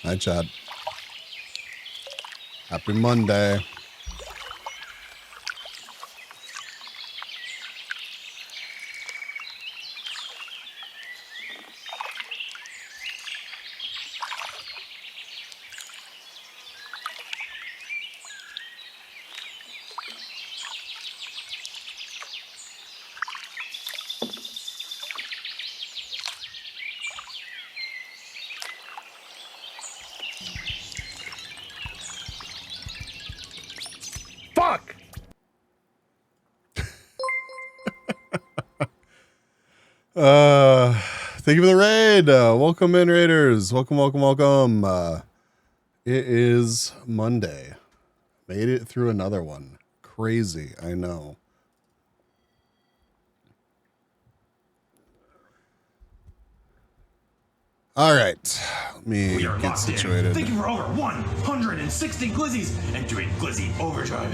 Hi, Chad. Happy Monday. Fuck! Thank you for the raid. Welcome in, Raiders. Welcome, welcome, welcome. It is Monday. Made it through another one. Crazy, I know. All right, let me get situated. Thank you for over 160 glizzies and doing glizzy overdrive.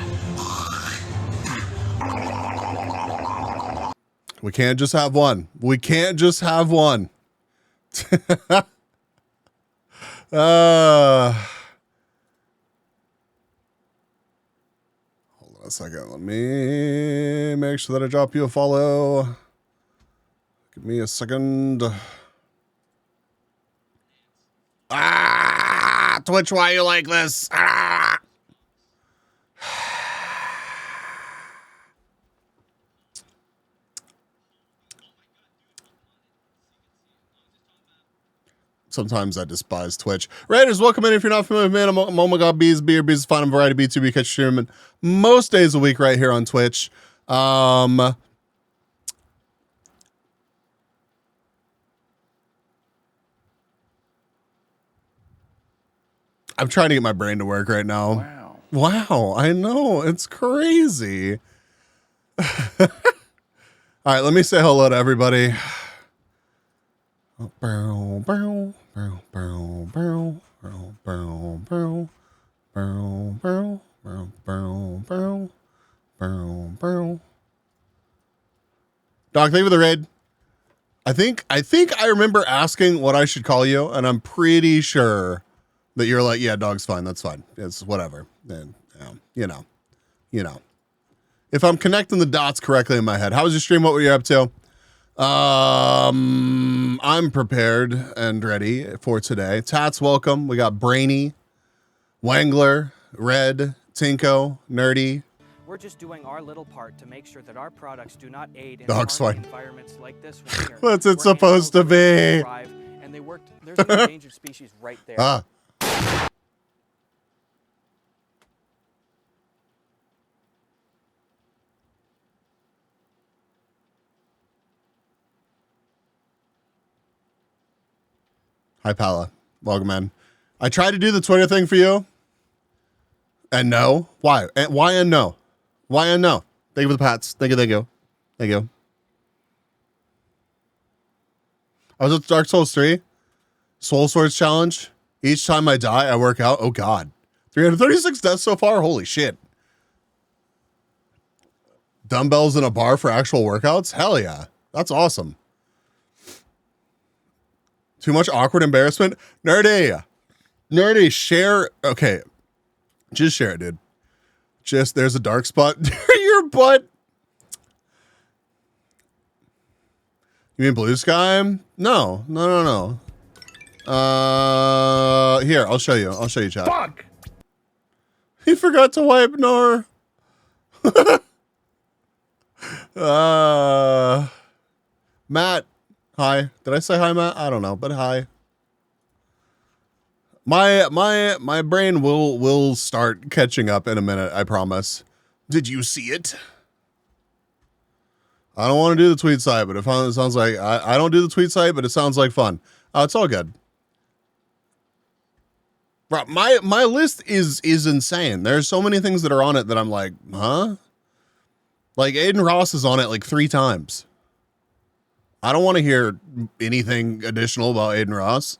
We can't just have one. We can't just have one. Hold on a second. Let me make sure that I drop you a follow. Give me a second. Twitch, why you like this? Sometimes I despise Twitch. Raiders, welcome in. If you're not familiar with me, I'm Oh My God Bees, Beer, Bees, Fun, and Variety, B2B, catch streaming most days a week right here on Twitch. I'm trying to get my brain to work right now. Wow, I know. It's crazy. All right, let me say hello to everybody. Doc, thank you for the raid. I think I remember asking what I should call you, and I'm pretty sure that you're like, yeah, dog's fine. That's fine. It's whatever. And you know. If I'm connecting the dots correctly in my head. How was your stream? What were you up to? I'm prepared and ready for today. Tats, welcome. We got Brainy, Wangler, Red, Tinko, Nerdy. We're just doing our little part to make sure that our products do not aid in environments like this one here. What's it supposed to be? And they worked. There's an endangered species right there. Hi, Pala. Welcome in. I tried to do the Twitter thing for you. And no. Why? Why and no? Why and no? Thank you for the pats. Thank you. I was at Dark Souls 3. Soul Swords Challenge. Each time I die, I work out. Oh, God. 336 deaths so far? Holy shit. Dumbbells in a bar for actual workouts? Hell yeah. That's awesome. Too much awkward embarrassment? Nerdy, share. Okay. Just share it, dude. Just, there's a dark spot near your butt. You mean blue sky? No. Here, I'll show you, chat. Fuck! He forgot to wipe Nor. Matt. Hi. Did I say hi, Matt? I don't know, but hi. My brain will start catching up in a minute, I promise. Did you see it? I don't want to do the tweet site, but it sounds like I don't do the tweet site, but it sounds like fun. It's all good. Right, my list is insane. There's so many things that are on it that I'm like, huh? Like Aiden Ross is on it like 3 times. I don't want to hear anything additional about Aiden Ross.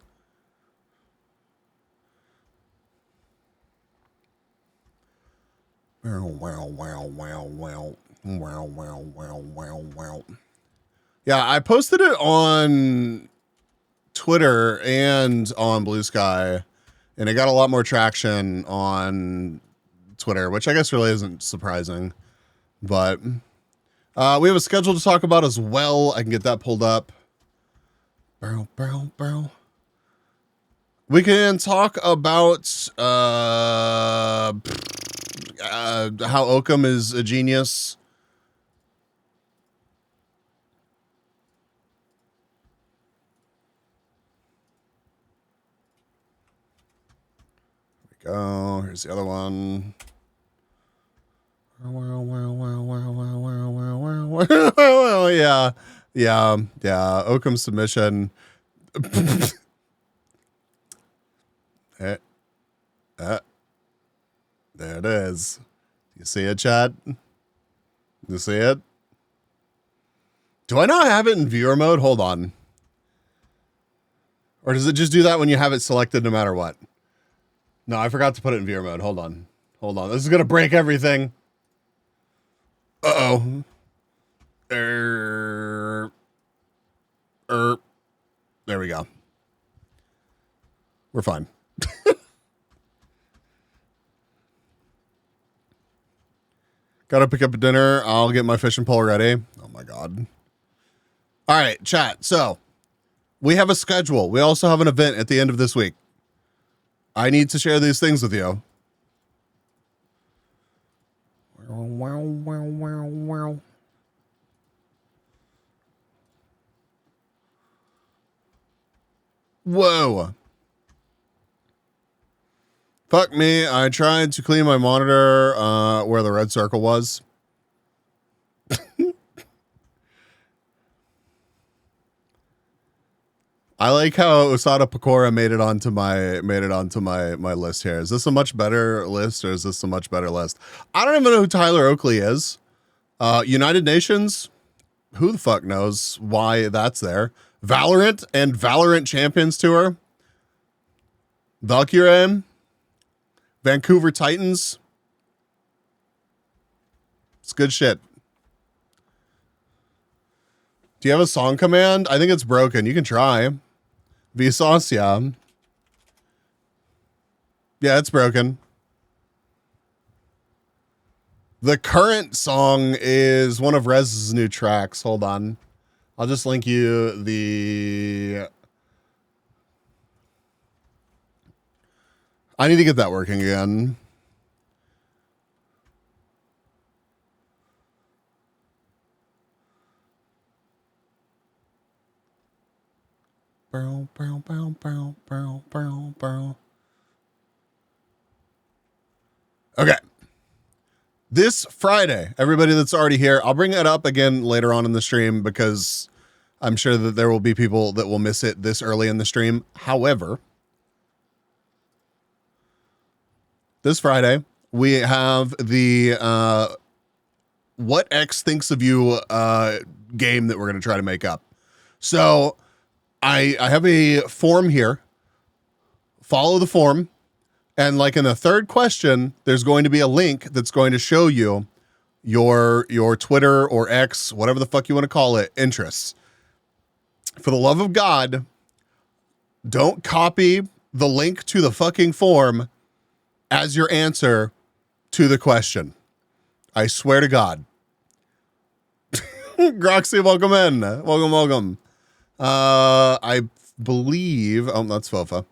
Yeah, I posted it on Twitter and on Blue Sky, and it got a lot more traction on Twitter, which I guess really isn't surprising. But we have a schedule to talk about as well. I can get that pulled up. Barrel. We can talk about how Occam is a genius. Here we go. Here's the other one. Yeah. Occam submission. There it is. You see it, chat? You see it? Do I not have it in viewer mode? Hold on. Or does it just do that when you have it selected no matter what? No, I forgot to put it in viewer mode. Hold on. This is going to break everything. Uh-oh. We're fine. Gotta pick up a dinner. I'll get my fishing pole ready. Oh my God. All right, chat. So we have a schedule. We also have an event at the end of this week. I need to share these things with you. Wow, wow, wow, wow. Whoa. Fuck me. I tried to clean my monitor where the red circle was. I like how Usada Pecora made it onto my list here. Is this a much better list or is this a much better list? I don't even know who Tyler Oakley is. United Nations, who the fuck knows why that's there? Valorant and Valorant Champions Tour. Valkyrie, Vancouver Titans. It's good shit. Do you have a song command? I think it's broken. You can try. Vsauce, yeah. Yeah, it's broken. The current song is one of Rez's new tracks. Hold on. I'll just link you the... I need to get that working again. Bow, bow, bow, bow, bow, bow, bow. Okay. This Friday, everybody that's already here, I'll bring it up again later on in the stream because I'm sure that there will be people that will miss it this early in the stream. However, this Friday, we have the What X Thinks of You game that we're going to try to make up. So I have a form here. Follow the form. And like in the third question, there's going to be a link that's going to show you your Twitter or X, whatever the fuck you want to call it, interests. For the love of God, don't copy the link to the fucking form as your answer to the question. I swear to God. Groxy, welcome in. Welcome. I believe, oh, that's Fofa.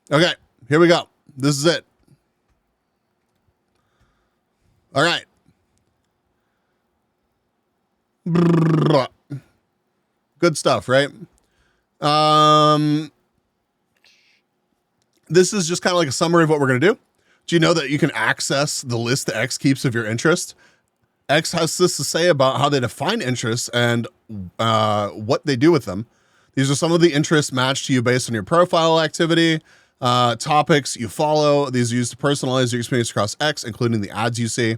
Okay, here we go. This is it. All right. Good stuff, right? This is just kind of like a summary of what we're going to do. Do you know that you can access the list that X keeps of your interests? X has this to say about how they define interests and what they do with them. These are some of the interests matched to you based on your profile activity, topics you follow. These are used to personalize your experience across X, including the ads you see.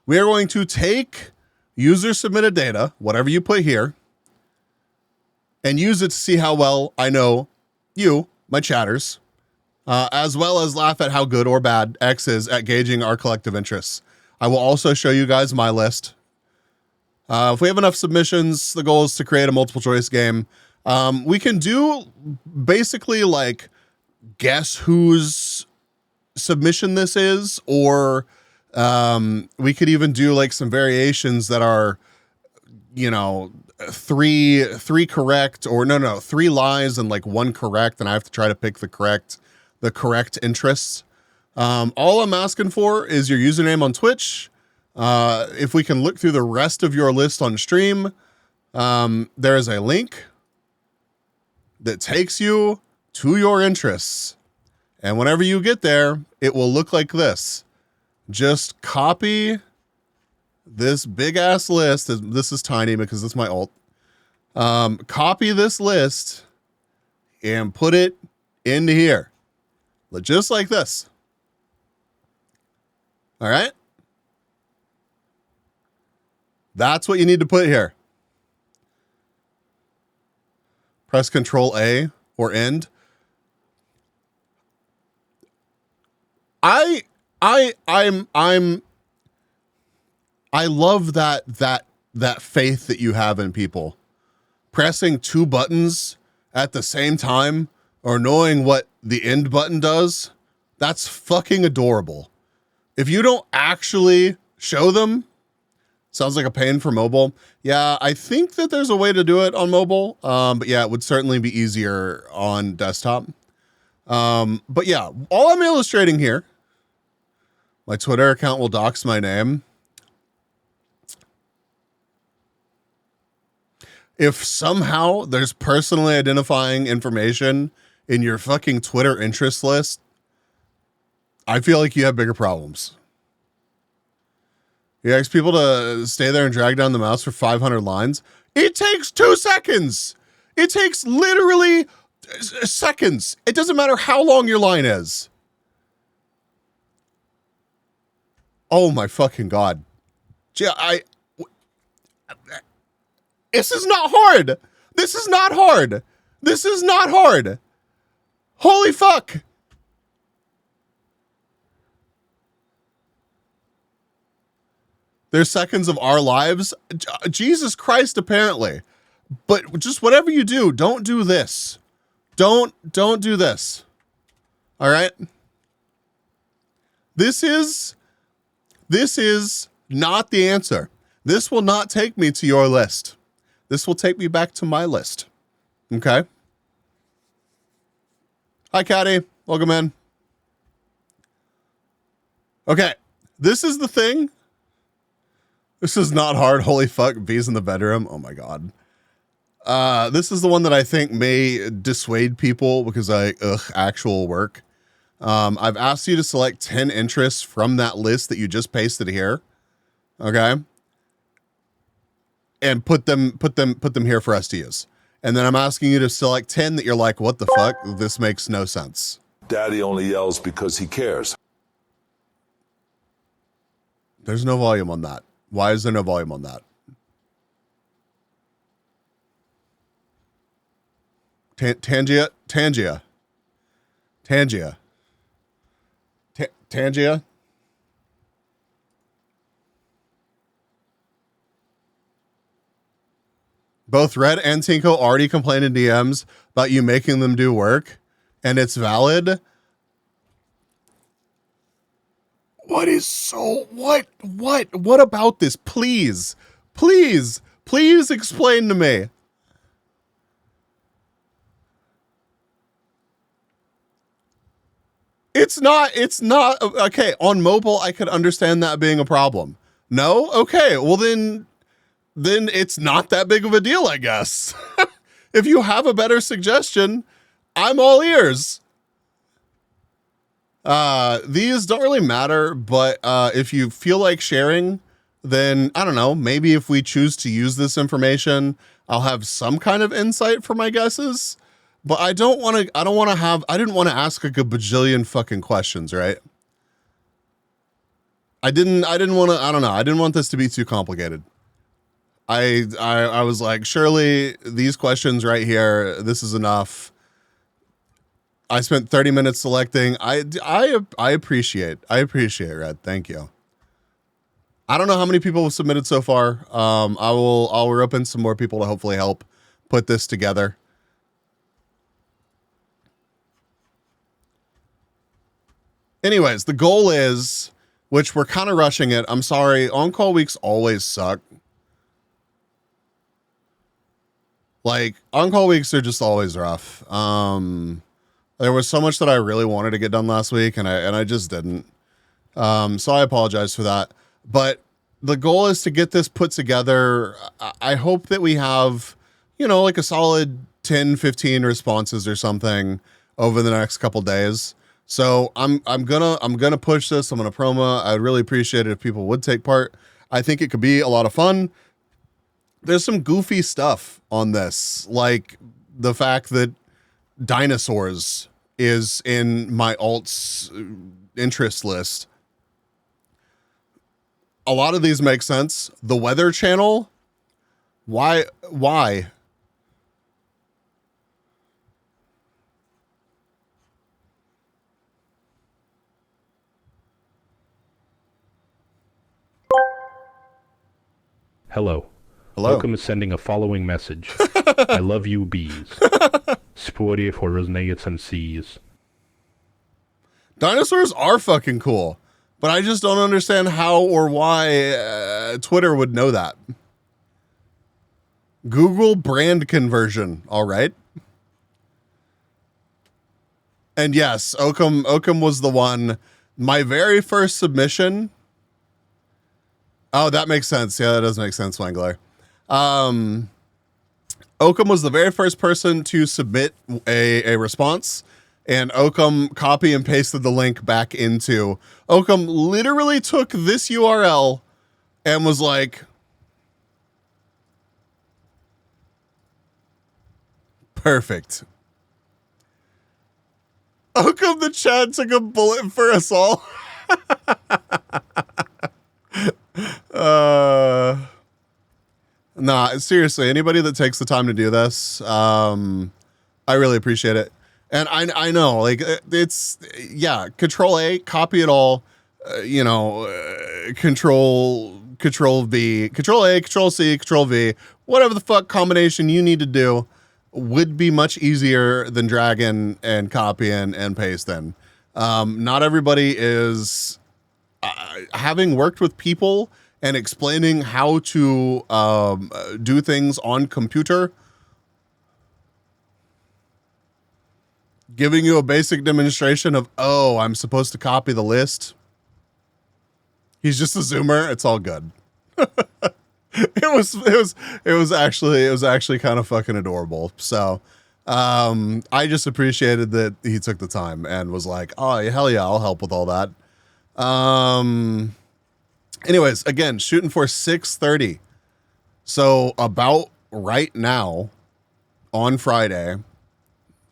We are going to take user submitted data, whatever you put here, and use it to see how well I know you, my chatters, as well as laugh at how good or bad X is at gauging our collective interests. I will also show you guys my list. If we have enough submissions, the goal is to create a multiple choice game. We can do basically like guess whose submission this is, or we could even do like some variations that are, you know, three correct, or no, 3 lies and like 1 correct, and I have to try to pick the correct interests. All I'm asking for is your username on Twitch. If we can look through the rest of your list on stream, there is a link that takes you to your interests. And whenever you get there, it will look like this. Just copy this big ass list. This is tiny because it's my alt. Copy this list and put it into here. Just like this. All right. That's what you need to put here. Press Control A or end. I love that faith that you have in people pressing 2 buttons at the same time or knowing what the end button does, that's fucking adorable. If you don't actually show them, sounds like a pain for mobile. Yeah, I think that there's a way to do it on mobile. But yeah, it would certainly be easier on desktop. But yeah, all I'm illustrating here, my Twitter account will dox my name. If somehow there's personally identifying information in your fucking Twitter interest list, I feel like you have bigger problems. You ask people to stay there and drag down the mouse for 500 lines. It takes 2 seconds. It takes literally seconds. It doesn't matter how long your line is. Oh my fucking God. This is not hard. This is not hard. This is not hard. Holy fuck. There's seconds of our lives. Jesus Christ, apparently. But just whatever you do, don't do this. Don't do this. All right? This is not the answer. This will not take me to your list. This will take me back to my list. Okay? Hi, Caddy. Welcome in. Okay. This is the thing. This is not hard. Holy fuck. Bees in the bedroom. Oh my God. This is the one that I think may dissuade people because actual work. I've asked you to select 10 interests from that list that you just pasted here. Okay. And put them here for us to use. And then I'm asking you to select 10 that you're like, what the fuck? This makes no sense. Daddy only yells because he cares. There's no volume on that. Why is there no volume on that? Tangia. Both Red and Tinko already complained in DMs about you making them do work, and it's valid. What about this? Please explain to me. It's not, okay, on mobile, I could understand that being a problem. No? Okay, well then it's not that big of a deal, I guess. If you have a better suggestion, I'm all ears. These don't really matter, but if you feel like sharing, then I don't know, maybe if we choose to use this information, I'll have some kind of insight for my guesses. But I didn't want to ask like a bajillion fucking questions, right? I didn't want this to be too complicated. I was like, surely these questions right here, this is enough. I spent 30 minutes selecting. I appreciate Red. Thank you. I don't know how many people have submitted so far. I'll rope in some more people to hopefully help put this together. Anyways, the goal is, which we're kind of rushing it. I'm sorry. On-call weeks always suck. Like, on-call weeks are just always rough. There was so much that I really wanted to get done last week, and I just didn't. So I apologize for that. But the goal is to get this put together. I hope that we have, like a solid 10, 15 responses or something over the next couple days. So I'm gonna push this. I'm gonna promo. I'd really appreciate it if people would take part. I think it could be a lot of fun. There's some goofy stuff on this, like the fact that dinosaurs is in my alts interest list. A lot of these make sense. The Weather Channel, why? Hello. Hello. Welcome is sending a following message. I love you, bees. Sporty for resonates and seas. Dinosaurs are fucking cool, but I just don't understand how or why Twitter would know that. Google brand conversion, all right? And yes, Oakham was the one. My very first submission. Oh, that makes sense. Yeah, that does make sense, Wangler. Oakham was the very first person to submit a response, and Oakham copy and pasted the link back into. Oakham literally took this URL and was like, perfect. Oakham the Chad took a bullet for us all. Nah, seriously, anybody that takes the time to do this, I really appreciate it. And I know, like, it's, yeah, Control A, copy it all, Control V, Control A, Control C, Control V, whatever the fuck combination you need to do would be much easier than dragging and copying and pasting. Not everybody is, having worked with people and explaining how to do things on computer, giving you a basic demonstration of, oh, I'm supposed to copy the list. He's just a zoomer. It's all good. It was actually kind of fucking adorable. So, I just appreciated that he took the time and was like, oh, hell yeah, I'll help with all that. Anyways, again, shooting for 6:30. So about right now on Friday,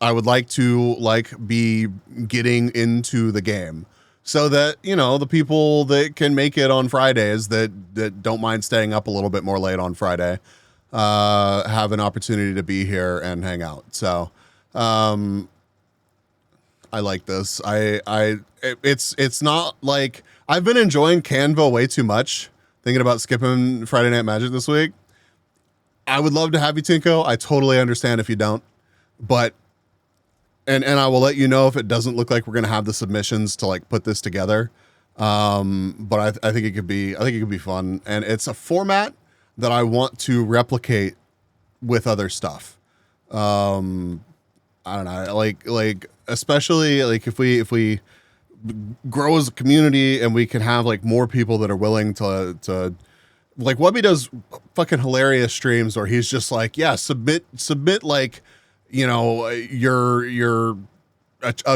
I would like to be getting into the game so that, the people that can make it on Fridays that don't mind staying up a little bit more late on Friday, have an opportunity to be here and hang out. So, I like this. It's not like I've been enjoying Canva way too much, thinking about skipping Friday Night Magic this week. I would love to have you, Tinko. I totally understand if you don't, but, and I will let you know if it doesn't look like we're going to have the submissions to put this together. But I think it could be fun. And it's a format that I want to replicate with other stuff. I don't know, especially if we grow as a community and we can have more people that are willing to Webby does fucking hilarious streams where he's just submit you're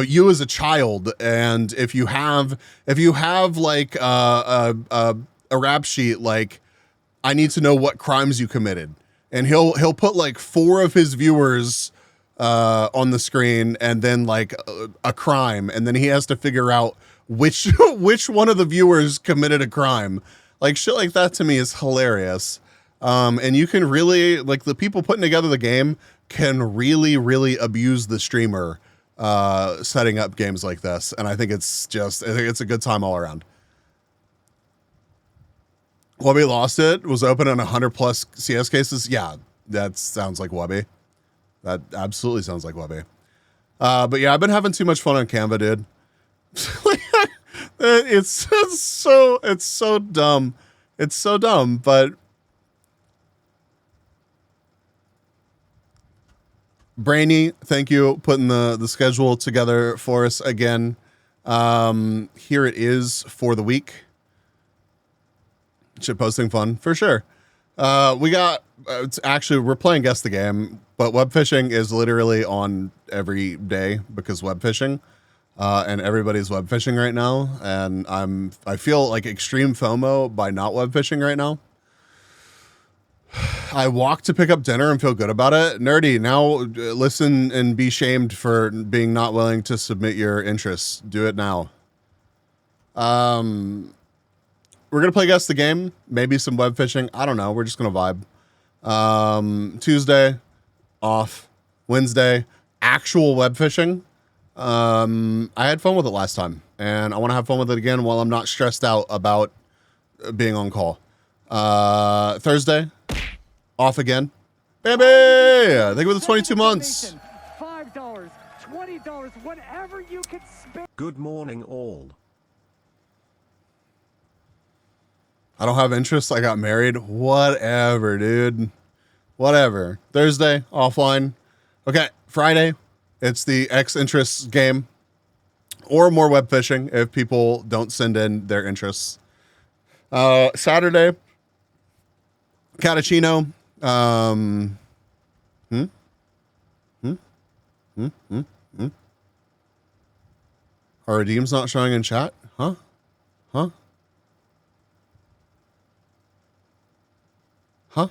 you as a child, and if you have a rap sheet, I need to know what crimes you committed, and he'll put 4 of his viewers on the screen and then a crime, and then he has to figure out which one of the viewers committed a crime. Shit like that to me is hilarious. And you can really, the people putting together the game can really, really abuse the streamer setting up games like this. And I think it's a good time all around. Wubby Lost It was open in 100+ CS cases. Yeah, that sounds like Wubby. That absolutely sounds like Webby. But yeah, I've been having too much fun on Canva, dude. It's so dumb. It's so dumb, but Brainy, thank you putting the schedule together for us again. Here it is for the week. Shit posting fun for sure. We got we're playing Guess the Game, but web fishing is literally on every day because web fishing, and everybody's web fishing right now. And I feel like extreme FOMO by not web fishing right now. I walk to pick up dinner and feel good about it. Nerdy, now listen and be shamed for being not willing to submit your interests. Do it now. We're going to play Guess the Game, maybe some web fishing. I don't know. We're just going to vibe. Tuesday, off. Wednesday, actual web fishing. I had fun with it last time, and I want to have fun with it again while I'm not stressed out about being on call. Thursday, off again. Baby! Thank you for the 22 months. $5, $20, whatever you can spare. Good morning, all. I don't have interest. I got married. Whatever, dude. Whatever. Thursday, offline. Okay, Friday, it's the X interests game. Or more web fishing if people don't send in their interests. Saturday, Catachino. Are redeems not showing in chat? Huh? Huh? Huh?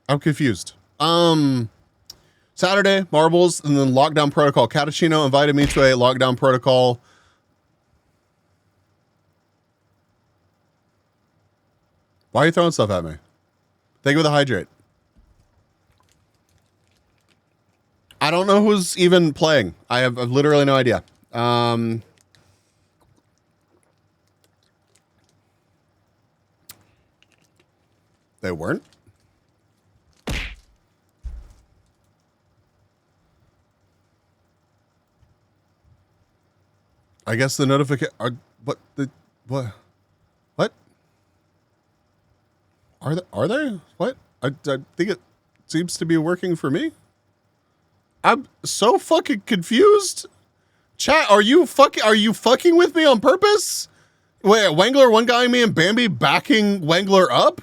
I'm confused. Saturday, marbles, and then lockdown protocol. Catachino invited me to a lockdown protocol. Why are you throwing stuff at me? Thank you for the hydrate. I don't know who's even playing. I've literally no idea. They weren't? I guess the notification. What? Are they? What? I think it seems to be working for me. I'm so fucking confused. Chat, are you fucking with me on purpose? Wait, Wangler one guying me and Bambi backing Wangler up?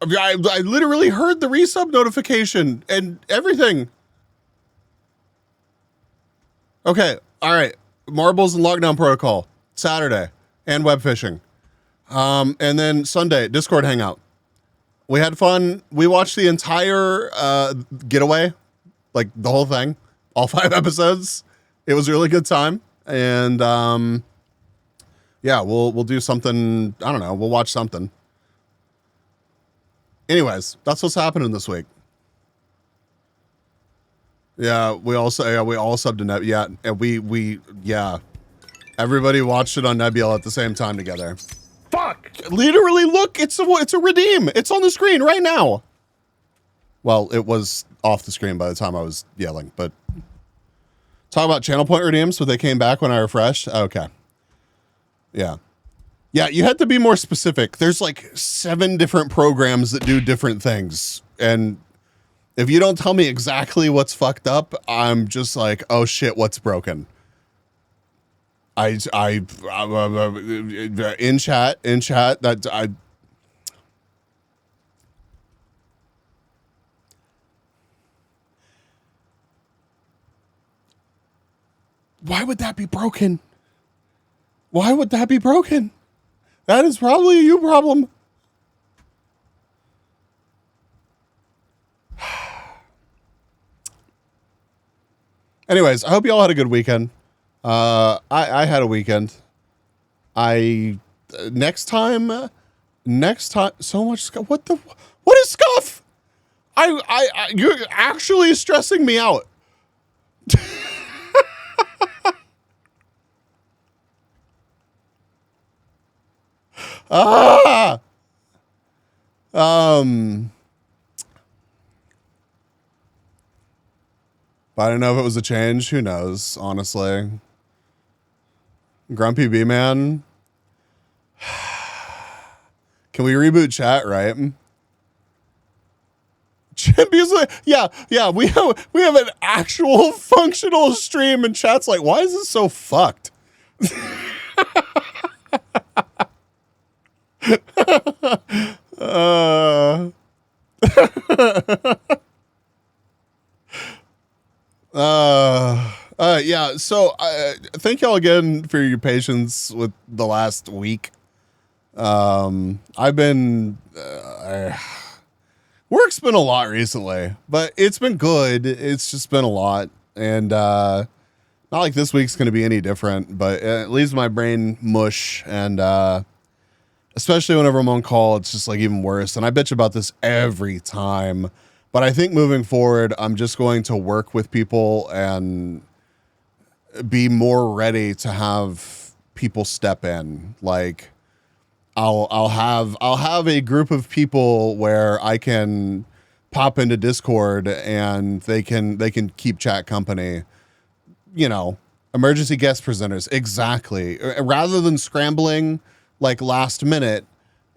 I literally heard the resub notification and everything. Okay, all right. Marbles and lockdown protocol. Saturday and web fishing. And then Sunday, Discord hangout. We had fun. We watched the entire getaway, like the whole thing, all 5 episodes. It was a really good time. And yeah, we'll do something. I don't know. We'll watch something. Anyways, that's what's happening this week. Yeah, we all subbed to Nebula. Yeah, and we everybody watched it on Nebula at the same time together. Fuck! Literally, look, it's a redeem. It's on the screen right now. Well, it was off the screen by the time I was yelling, but talk about channel point redeems, so they came back when I refreshed. Okay. Yeah. Yeah, you had to be more specific. There's like 7 different programs that do different things. And if you don't tell me exactly what's fucked up, I'm just like, oh shit, what's broken? In chat, that I. Why would that be broken? Why would that be broken? That is probably a you problem. Anyways, I hope you all had a good weekend. I had a weekend. Next time, so much, what is scuff? You're actually stressing me out. But I don't know if it was a change. Who knows, honestly. Grumpy B Man. Can we reboot chat, right? Champions, yeah. We have an actual functional stream, and chat's like, why is this so fucked? Yeah, so thank y'all again for your patience with the last week. I've been work's been a lot recently, but it's been good. It's just been a lot, and not like this week's going to be any different, but it leaves my brain mush, and especially whenever I'm on call, it's just like even worse. And I bitch about this every time, But I think moving forward, I'm just going to work with people and be more ready to have people step in. Like I'll have a group of people where I can pop into Discord and they can keep chat company. You know, emergency guest presenters, exactly. Rather than scrambling like last minute,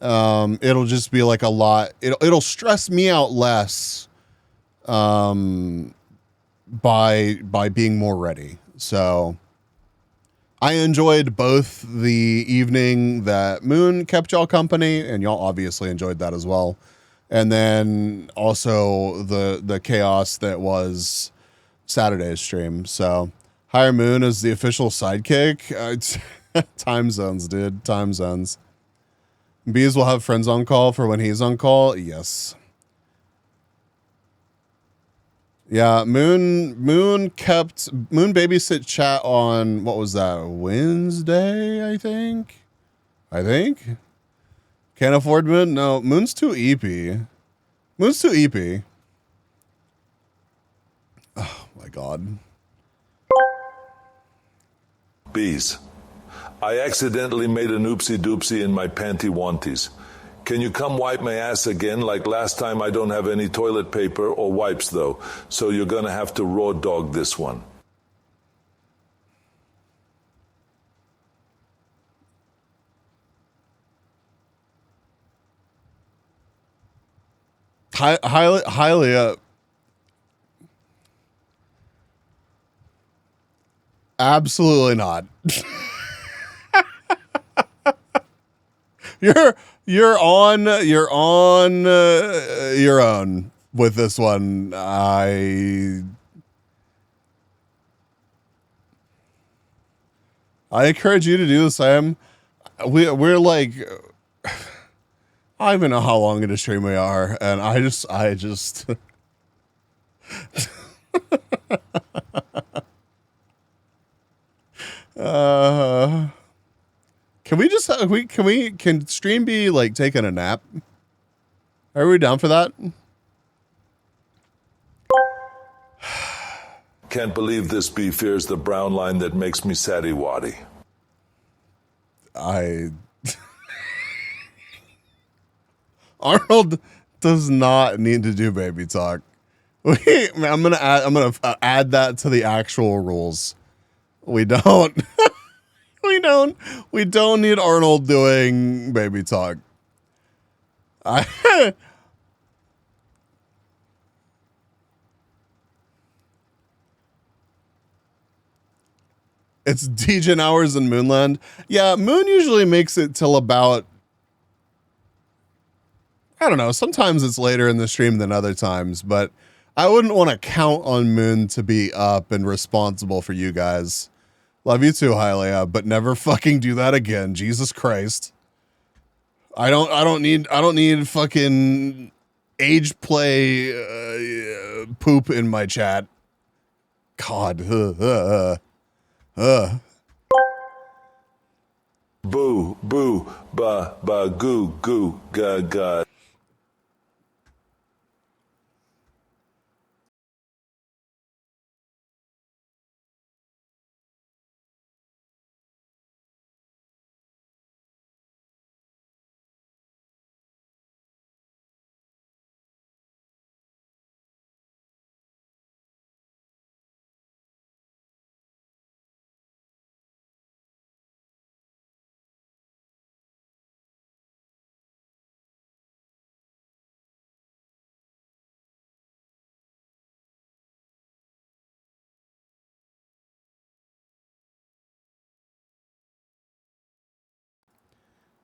it'll just be like a lot. It'll stress me out less by being more ready. So I enjoyed both the evening that Moon kept y'all company, and y'all obviously enjoyed that as well. And then also the chaos that was Saturday's stream. So hire Moon as the official sidekick. It's time zones, dude. Time zones. Bees will have friends on call for when he's on call. Yes. Yeah, Moon babysit chat on, what was that, Wednesday, I think? Can't afford Moon? No, Moon's too EP. Oh my God. Bees. I accidentally made an oopsie doopsie in my panty wanties. Can you come wipe my ass again like last time? I don't have any toilet paper or wipes though, so you're gonna have to raw dog this one. Highly absolutely not. You're on your own with this one. I encourage you to do the same. We're like, I don't even know how long into stream we are, and I just can stream be like taking a nap? Are we down for that? Can't believe this bee fears the brown line that makes me saddy waddy. Arnold does not need to do baby talk. I'm gonna add that to the actual rules. We don't. We don't need Arnold doing baby talk. It's Degen hours in Moonland. Yeah, Moon usually makes it till about, I don't know, sometimes it's later in the stream than other times, but I wouldn't want to count on Moon to be up and responsible for you guys. Love you too, Hylia, but never fucking do that again. Jesus Christ. I don't need fucking age play poop in my chat. God. Boo, boo, ba, ba, goo, goo, ga, ga.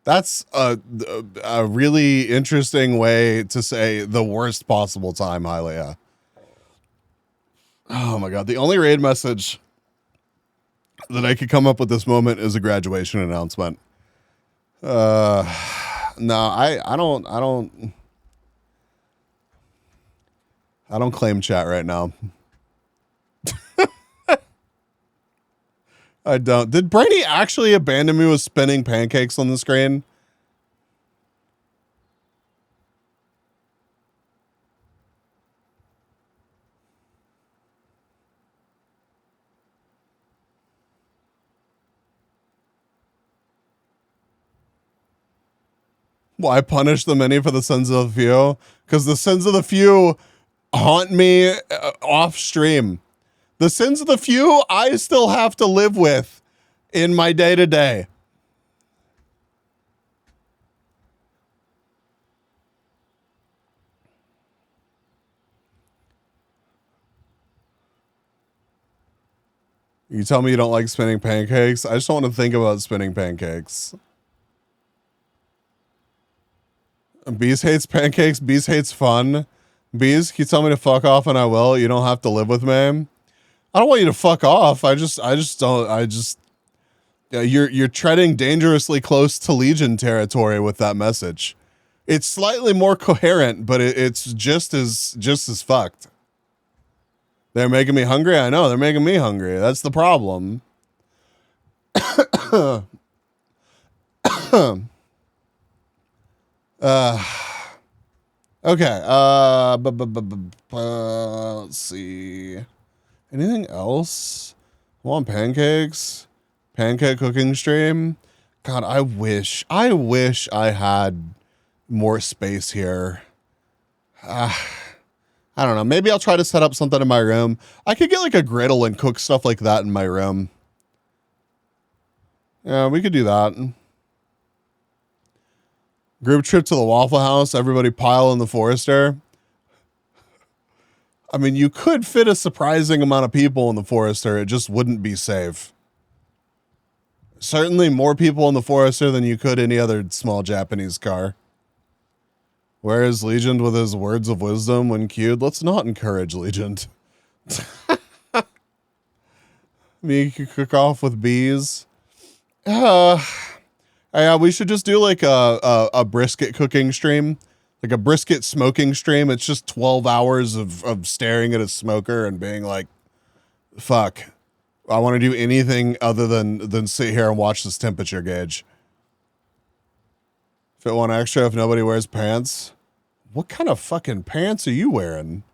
That's a really interesting way to say the worst possible time, Hylia. Oh my God. The only raid message that I could come up with this moment is a graduation announcement. No, I don't claim chat right now. I don't. Did Brady actually abandon me with spinning pancakes on the screen? Why punish the many for the sins of the few? Because the sins of the few haunt me off stream. The sins of the few I still have to live with in my day to day. You tell me you don't like spinning pancakes? I just don't want to think about spinning pancakes. Bees hates pancakes. Bees hates fun. Bees, can you tell me to fuck off and I will? You don't have to live with me. I don't want you to fuck off. You're treading dangerously close to Legion territory with that message. It's slightly more coherent, but it's just as fucked. They're making me hungry. I know they're making me hungry. That's the problem. Okay. Let's see. Anything else? I want pancakes. Pancake cooking stream. God, I wish I had more space here. I don't know. Maybe I'll try to set up something in my room. I could get like a griddle and cook stuff like that in my room. Yeah, we could do that. Group trip to the Waffle House. Everybody pile in the Forester. I mean, you could fit a surprising amount of people in the Forester. It just wouldn't be safe. Certainly more people in the Forester than you could any other small Japanese car. Where is Legend with his words of wisdom when queued? Let's not encourage Legend. Me could cook off with bees. Yeah, we should just do like a brisket cooking stream. Like a brisket smoking stream. It's just 12 hours of staring at a smoker and being like, fuck. I want to do anything other than sit here and watch this temperature gauge. Fit one extra if nobody wears pants. What kind of fucking pants are you wearing?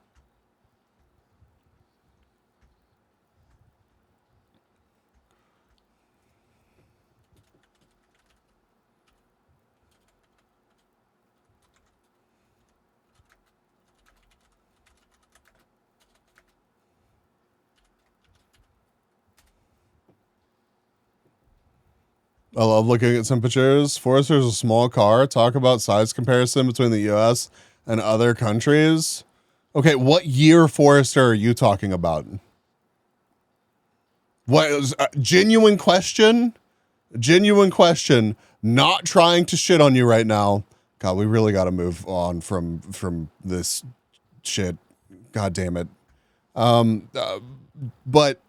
I love looking at temperatures. Forester's a small car. Talk about size comparison between the US and other countries. Okay, what year Forester are you talking about? What is genuine question? Genuine question. Not trying to shit on you right now. God, we really got to move on from this shit. God damn it. But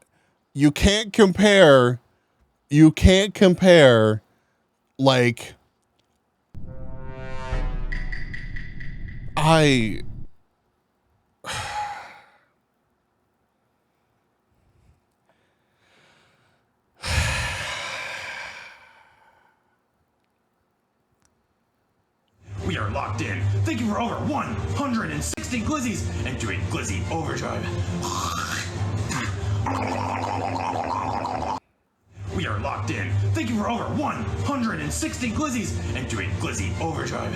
you can't compare. You can't compare, like, We are locked in. Thank you for over 160 glizzies and doing glizzy overdrive. We are locked in. Thank you for over 160 glizzies and doing glizzy overdrive.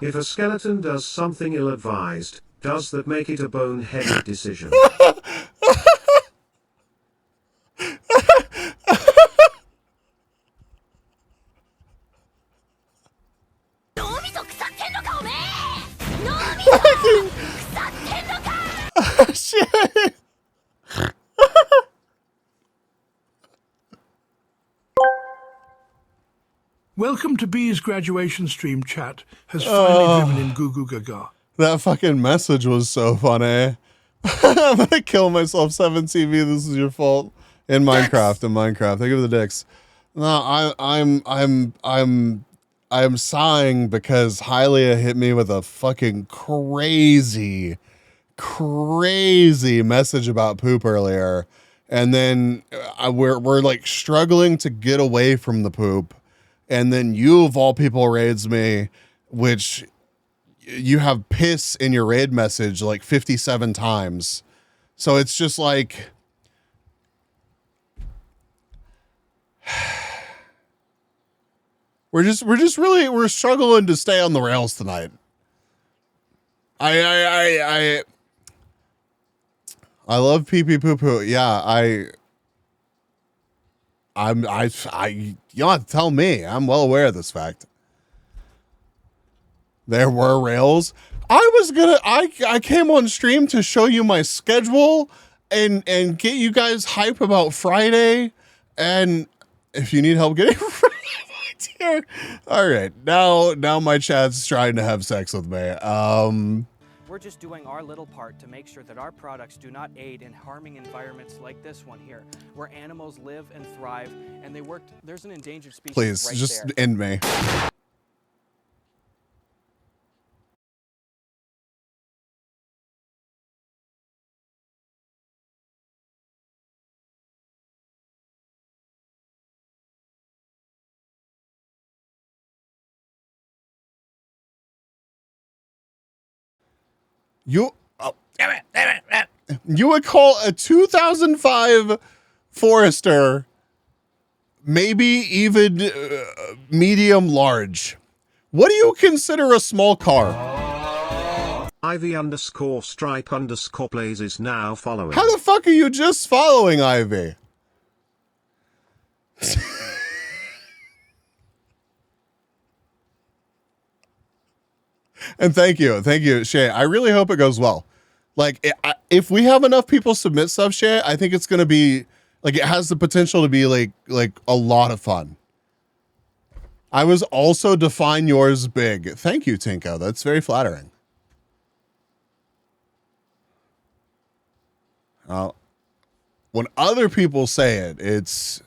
If a skeleton does something ill-advised, does that make it a boneheaded decision? shit. Welcome to B's graduation stream. Chat has finally driven in Goo Goo Gaga. That fucking message was so funny. I'm gonna kill myself. 7TV, this is your fault. In Minecraft, I give the dicks. No, I'm sighing because Hylia hit me with a fucking crazy message about poop earlier, and then we're like struggling to get away from the poop, and then you of all people raids me, which you have piss in your raid message like 57 times. So it's just like, we're struggling to stay on the rails tonight. I love pee pee poo poo. Yeah, you don't have to tell me. I'm well aware of this fact. There were rails. I came on stream to show you my schedule and get you guys hype about Friday. And if you need help getting here, all right. Now my chat's trying to have sex with me. We're just doing our little part to make sure that our products do not aid in harming environments like this one here, where animals live and thrive, and they work. There's an endangered species Please, right just there. end me. You would call a 2005 Forester maybe even medium large. What do you consider a small car? Ivy_stripe_plays is now following. How the fuck are you just following Ivy? And thank you, Shay. I really hope it goes well. Like, if we have enough people submit stuff, Shay, I think it's gonna be like, it has the potential to be like a lot of fun. I was also define yours big. Thank you, Tinko. That's very flattering. When other people say it, it's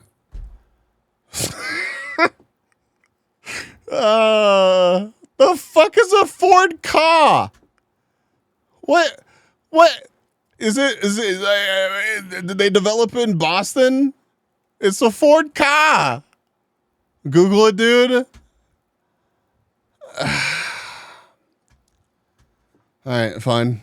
the fuck is a Ford Ka? What is it? Did they develop it in Boston? It's a Ford Ka. Google it, dude. All right, fine.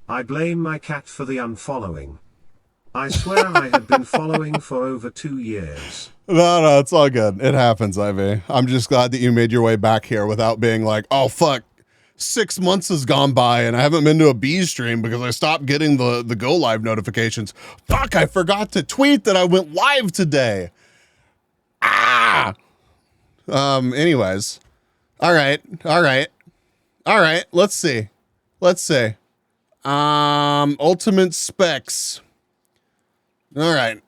I blame my cat for the unfollowing. I swear I had been following for over 2 years. No, it's all good. It happens, Ivy. I'm just glad that you made your way back here without being like, oh, fuck, 6 months has gone by and I haven't been to a bee stream because I stopped getting the go live notifications. Fuck, I forgot to tweet that I went live today. Anyways. All right. Let's see. Ultimate specs. All right.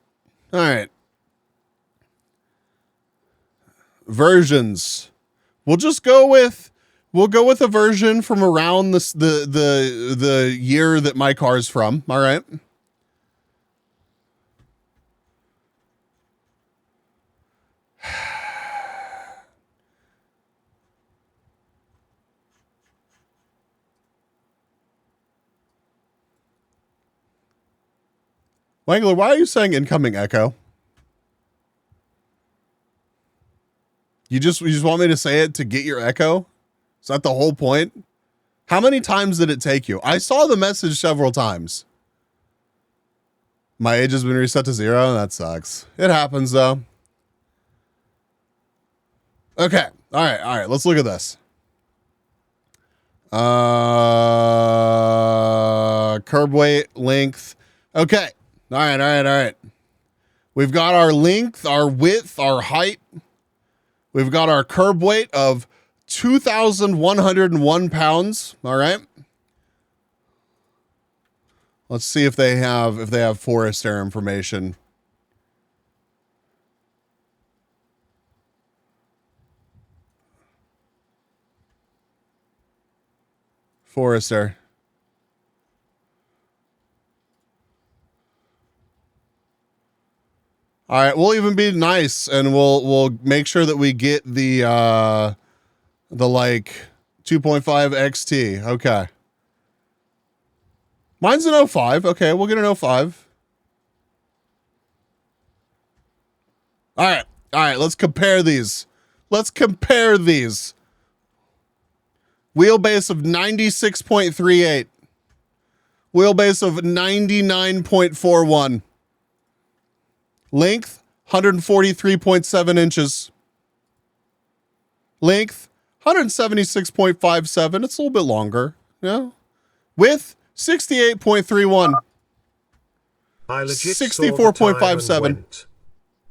Versions. We'll go with a version from around the year that my car's from. All right. Wangler, why are you saying incoming echo? You just want me to say it to get your echo? Is that the whole point? How many times did it take you? I saw the message several times. My age has been reset to 0. That sucks. It happens though. Okay. All right. Let's look at this. Curb weight, length. Okay. All right. We've got our length, our width, our height. We've got our curb weight of 2,101 pounds. All right. Let's see if they have Forester information. Forester. All right, we'll even be nice, and we'll make sure that we get the like 2.5 XT. Okay. Mine's an 05. Okay, we'll get an 05. All right, let's compare these. Wheelbase of 96.38. Wheelbase of 99.41. Length, 143.7 inches. Length, 176.57. It's a little bit longer. Yeah. Width, 68.31. I legit 64.57.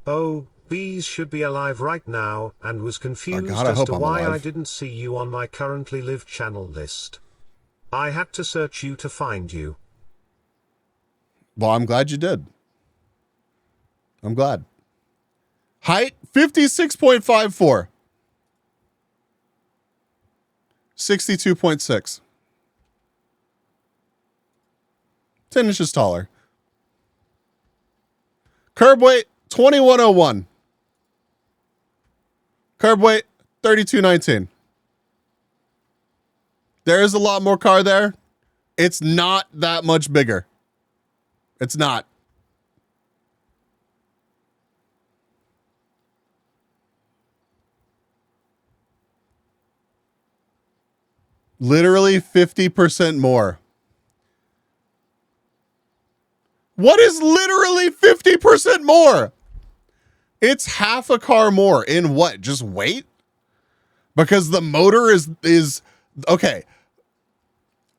Oh, bees should be alive right now, and was confused God, I as hope to I'm why I alive. didn't see you on my currently live channel list. I had to search you to find you. Well, I'm glad you did. I'm glad. Height, 56.54. 62.6. 10 inches taller. Curb weight, 2101. Curb weight, 3219. There is a lot more car there. It's not that much bigger. It's not. Literally 50% more. What is literally 50% more? It's half a car more in what? Just weight? Because the motor is okay.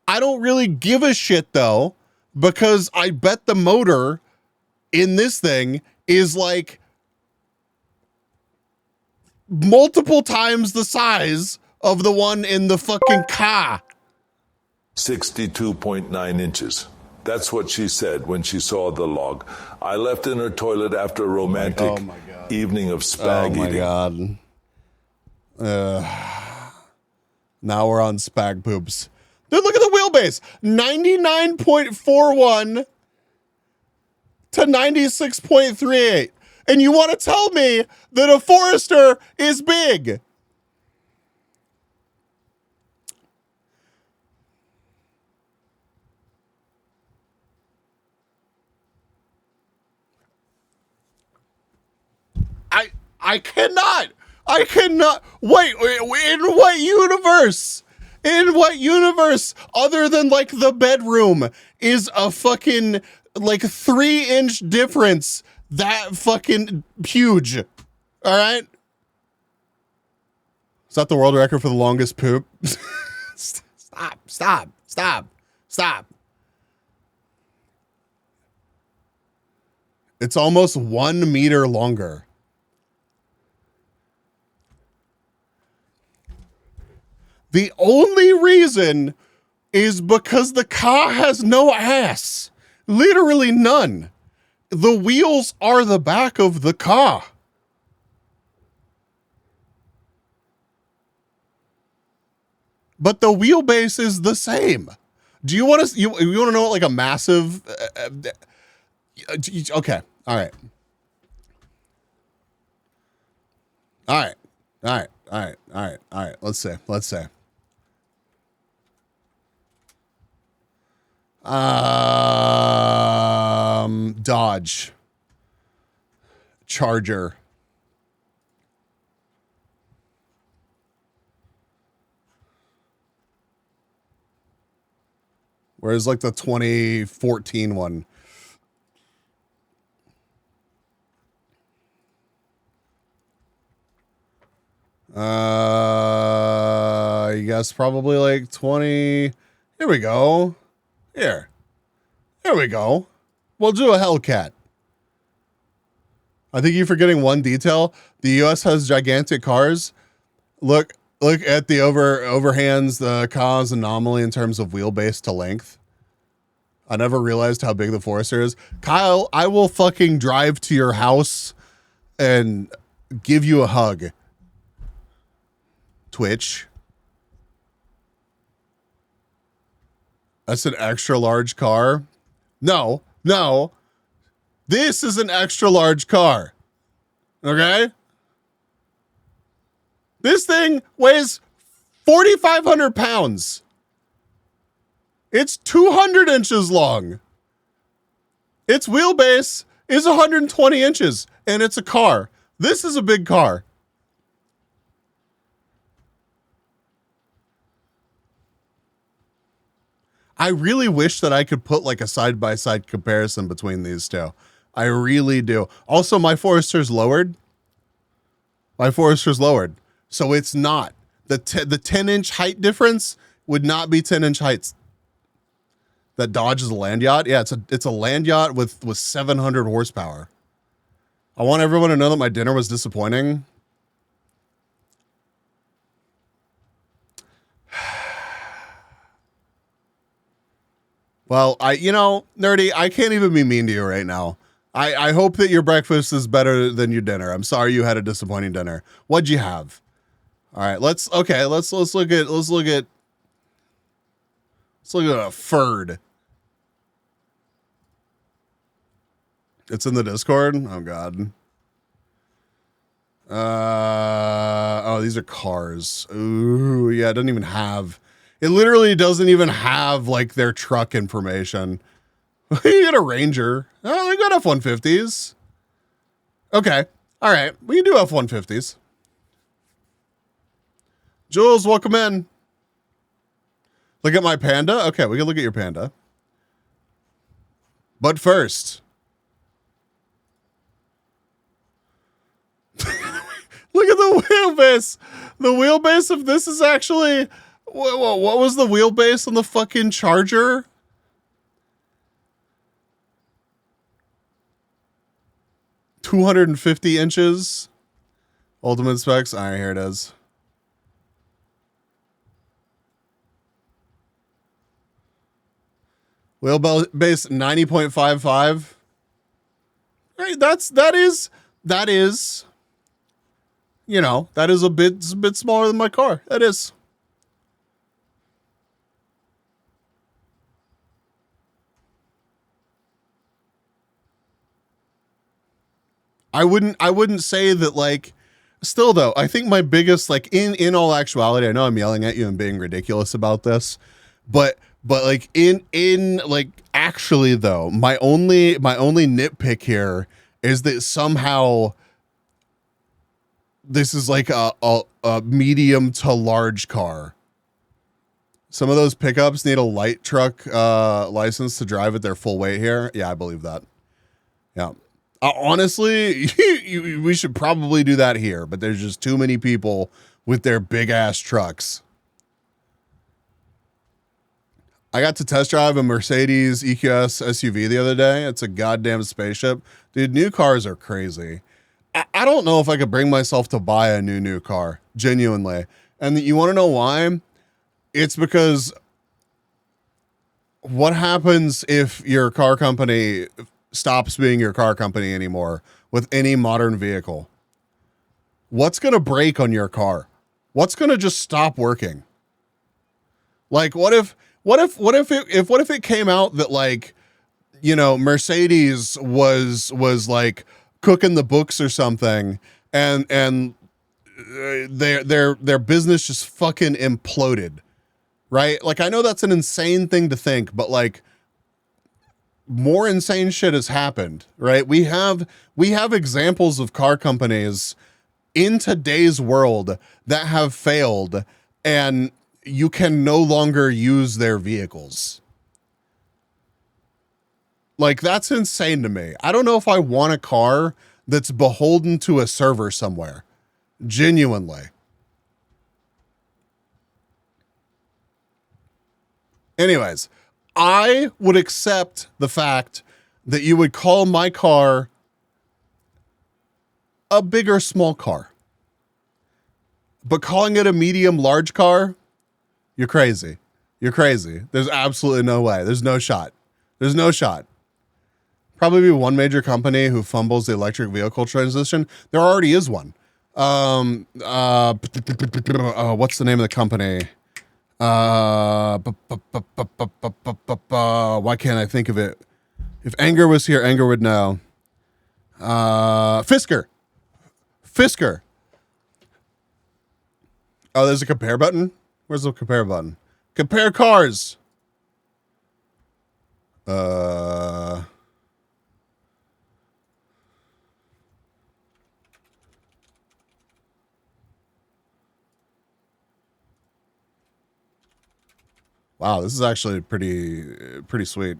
I don't really give a shit though, because I bet the motor in this thing is like multiple times the size of the one in the fucking car. 62.9 inches. That's what she said when she saw the log. I left in her toilet after a romantic evening of spag eating. Oh my God. Now we're on spag poops. Dude, look at the wheelbase. 99.41 to 96.38. And you want to tell me that a Forester is big? I cannot. Wait, in what universe? In what universe other than like the bedroom is a fucking like 3-inch difference that fucking huge? All right. Is that the world record for the longest poop? Stop. It's almost 1 meter longer. The only reason is because the car has no ass. Literally none. The wheels are the back of the car. But the wheelbase is the same. Do you want to you want to know what like a massive okay. All right. Let's say. Dodge Charger. Whereas like the 2014 one. I guess probably like 20. Here we go. Here we go. We'll do a Hellcat. I think you're forgetting one detail. The US has gigantic cars. Look at the overhands, the car's anomaly in terms of wheelbase to length. I never realized how big the Forester is. Kyle, I will fucking drive to your house and give you a hug. Twitch. That's an extra large car. No. This is an extra large car. Okay? This thing weighs 4,500 pounds. It's 200 inches long. Its wheelbase is 120 inches, and it's a car. This is a big car. I really wish that I could put like a side-by-side comparison between these two. I really do. Also, my Forester's lowered. So it's not. The 10-inch height difference would not be 10-inch heights. That Dodge is a land yacht. Yeah, it's a land yacht with 700 horsepower. I want everyone to know that my dinner was disappointing. Well, Nerdy, I can't even be mean to you right now. I hope that your breakfast is better than your dinner. I'm sorry you had a disappointing dinner. What'd you have? All right, let's look at a Ferd. It's in the Discord. Oh God. Oh, these are cars. Ooh, yeah, it literally doesn't even have like their truck information. You get a Ranger. Oh, they got F-150s. Okay. All right. We can do F-150s. Jules, welcome in. Look at my Panda. Okay, we can look at your Panda. But first, look at the wheelbase. The wheelbase of this is actually, what was the wheelbase on the fucking Charger? $250 inches. Ultimate specs. All right, here it is. Wheelbase 90.55. Right, that is, that is a bit smaller than my car. That is. I wouldn't say that, like, still though, I think my biggest, like, in all actuality, I know I'm yelling at you and being ridiculous about this, but like in like actually though, my only nitpick here is that somehow this is like a medium to large car. Some of those pickups need a light truck license to drive at their full weight here. Yeah, I believe that. Yeah. Honestly, we should probably do that here, but there's just too many people with their big ass trucks. I got to test drive a Mercedes EQS SUV the other day. It's a goddamn spaceship. Dude, new cars are crazy. I don't know if I could bring myself to buy a new car, genuinely. And you want to know why? It's because what happens if your car company stops being your car company anymore with any modern vehicle? What's going to break on your car? What's going to just stop working? Like, what if it came out that, like, Mercedes was like cooking the books or something, and their business just fucking imploded, right? Like, I know that's an insane thing to think, but like, more insane shit has happened, right? We have examples of car companies in today's world that have failed, and you can no longer use their vehicles. Like, that's insane to me. I don't know if I want a car that's beholden to a server somewhere. Genuinely. Anyways, I would accept the fact that you would call my car a big or small car. But calling it a medium large car, you're crazy. You're crazy. There's absolutely no way. There's no shot. There's no shot. Probably be one major company who fumbles the electric vehicle transition. There already is one. What's the name of the company? Why can't I think of it? If Anger was here, Anger would know. Fisker. Oh, there's a compare button? Where's the compare button? Compare cars. Wow, this is actually pretty sweet.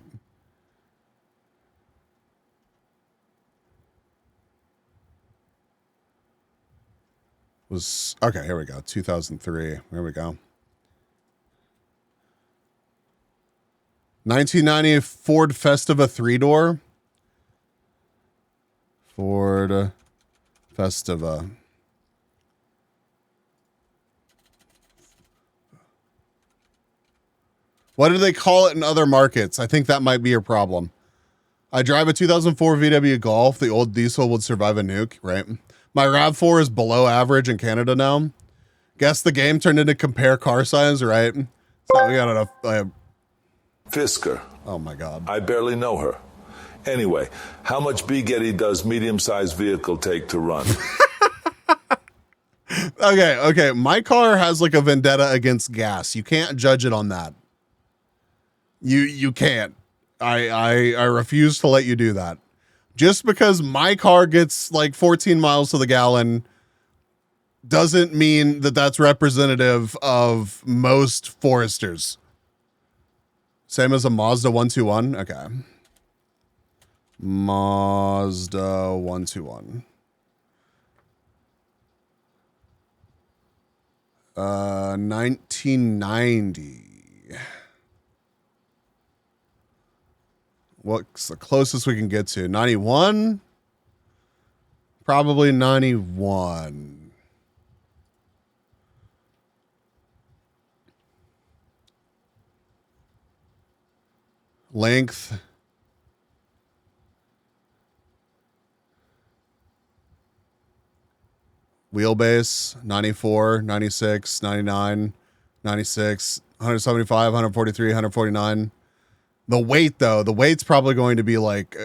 Okay, here we go. 2003. Here we go. 1990 Ford Festiva 3-door. Ford Festiva. What do they call it in other markets? I think that might be your problem. I drive a 2004 VW Golf. The old diesel would survive a nuke, right? My RAV4 is below average in Canada now. Guess the game turned into compare car size, right? So we got enough. Fisker. Oh my God. I barely know her. Anyway, how much B-Getty does medium-sized vehicle take to run? Okay. My car has like a vendetta against gas. You can't judge it on that. You can't. I refuse to let you do that. Just because my car gets like 14 miles to the gallon doesn't mean that that's representative of most Foresters. Same as a Mazda 121. Okay. Mazda 121. 1990. What's the closest we can get to? 91? Probably 91. Length. Wheelbase, 94, 96, 99, 96, 175, 143, 149. The weight, though, the weight's probably going to be like,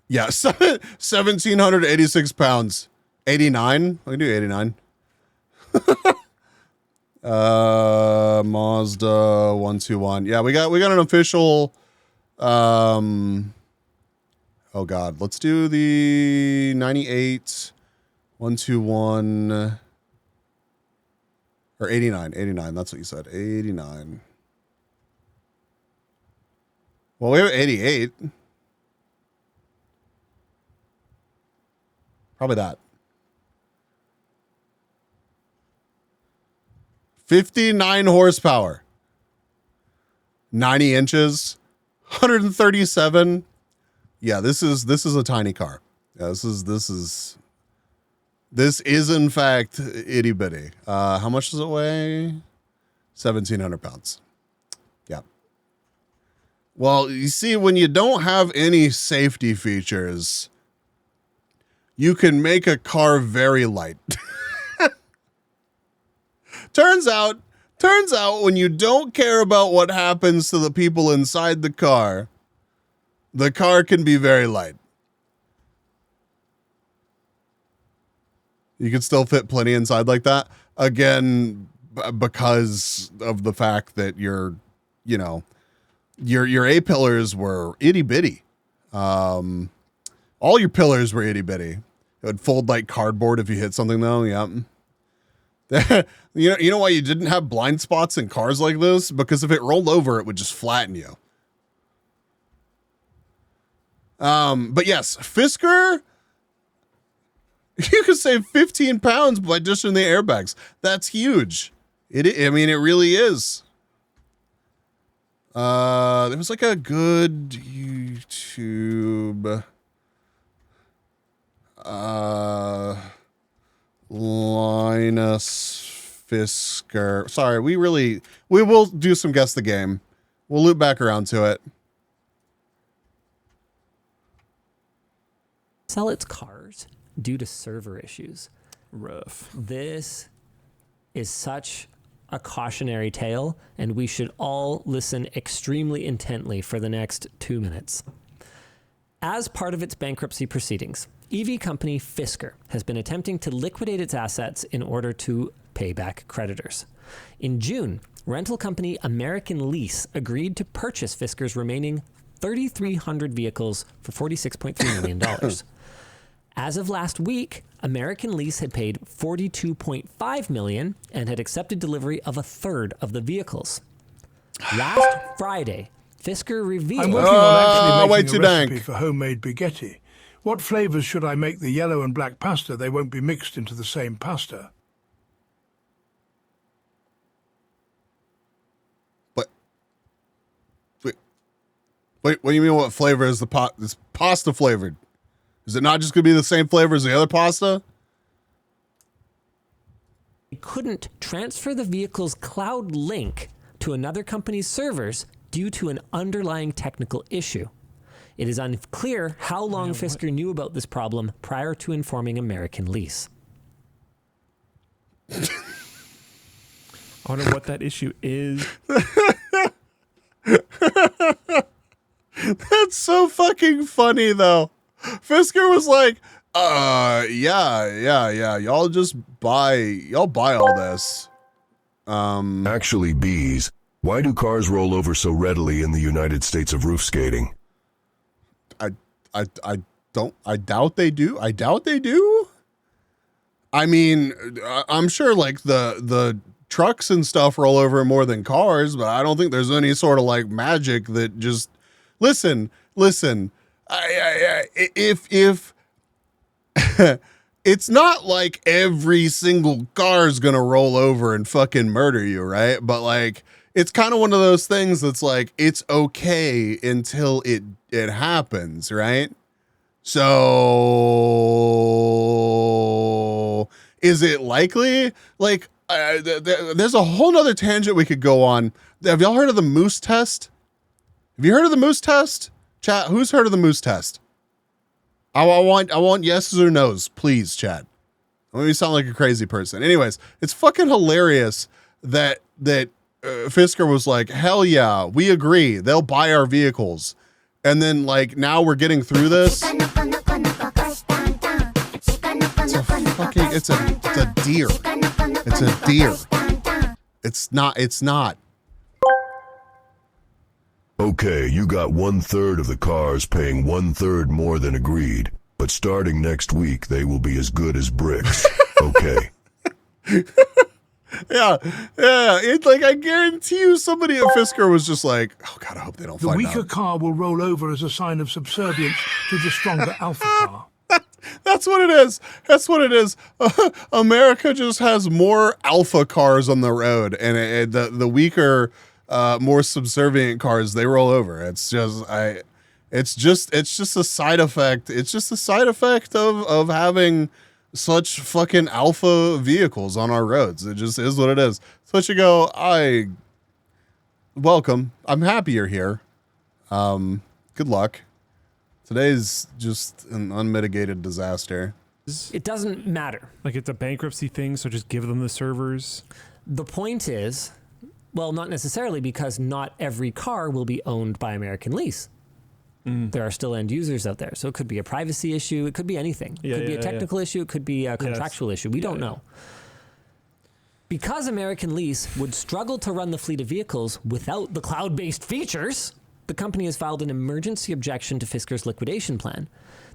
1,786 pounds. 89? We can do 89. Mazda 121. Yeah, we got an official, oh God, let's do the 98 121 or 89. That's what you said. 89. Well, we have 88. Probably that. 59 horsepower. 90 inches. 137. Yeah, this is a tiny car. Yeah, this is in fact itty bitty. How much does it weigh? 1,700 pounds. Yeah. Well, you see, when you don't have any safety features, you can make a car very light. Turns out when you don't care about what happens to the people inside the car can be very light. You can still fit plenty inside like that. Again, because of the fact that your A-pillars were itty bitty. All your pillars were itty bitty. It would fold like cardboard if you hit something though. Yeah. You know why you didn't have blind spots in cars like this? Because if it rolled over, it would just flatten you. But yes, Fisker, you could save 15 pounds by dishing the airbags. That's huge. It really is. There was like a good YouTube Linus Fisker. Sorry, we will do some guess the game. We'll loop back around to it. Sell its cars due to server issues. Rough. This is such a cautionary tale, and we should all listen extremely intently for the next 2 minutes. As part of its bankruptcy proceedings, EV company Fisker has been attempting to liquidate its assets in order to pay back creditors. In June, rental company American Lease agreed to purchase Fisker's remaining 3,300 vehicles for $46.3 million. As of last week, American Lease had paid $42.5 million and had accepted delivery of a third of the vehicles. Last Friday, Fisker revealed... I'm working on way actually too making a recipe dank. for homemade spaghetti. What flavors should I make the yellow and black pasta? They won't be mixed into the same pasta. Wait, what do you mean? What flavor is this pasta flavored? Is it not just gonna be the same flavor as the other pasta? couldn't transfer the vehicle's cloud link to another company's servers due to an underlying technical issue. It is unclear how long Fisker knew about this problem prior to informing American Lease. I wonder what that issue is. That's so fucking funny, though. Fisker was like, yeah. Y'all buy all this. Actually, bees, why do cars roll over so readily in the United States of roof skating? I doubt they do. I mean, I'm sure like the trucks and stuff roll over more than cars, but I don't think there's any sort of like magic that just listen. If it's not like every single car is gonna roll over and fucking murder you, right? But like, it's kind of one of those things that's like, it's okay until it happens, right? So is it likely? Like, there's a whole nother tangent we could go on. Have y'all heard of the moose test? Have you heard of the moose test? Chat, who's heard of the moose test? I want yeses or nos, please, chat. Let me sound like a crazy person. Anyways, it's fucking hilarious that Fisker was like, hell yeah, we agree. They'll buy our vehicles. And then like now we're getting through this. It's a deer. It's a deer. It's not. Okay, you got 1/3 of the cars paying 1/3 more than agreed, but starting next week, they will be as good as bricks. Okay. Yeah. It's like, I guarantee you somebody at Fisker was just like, oh God, I hope they don't The find weaker out. car will roll over as a sign of subservience to the stronger alpha car. That's what it is. America just has more alpha cars on the road, and the weaker, more subservient cars, they roll over. It's just a side effect. It's just a side effect of having such fucking alpha vehicles on our roads. It just is what it is. So you go, welcome. I'm happy you're here. Good luck. Today's just an unmitigated disaster. It doesn't matter. Like it's a bankruptcy thing, so just give them the servers. The point is, well, not necessarily, because not every car will be owned by American Lease. There are still end users out there. So it could be a privacy issue. It could be anything. It could be a technical issue. It could be a contractual issue. We don't know. Because American Lease would struggle to run the fleet of vehicles without the cloud-based features, the company has filed an emergency objection to Fisker's liquidation plan.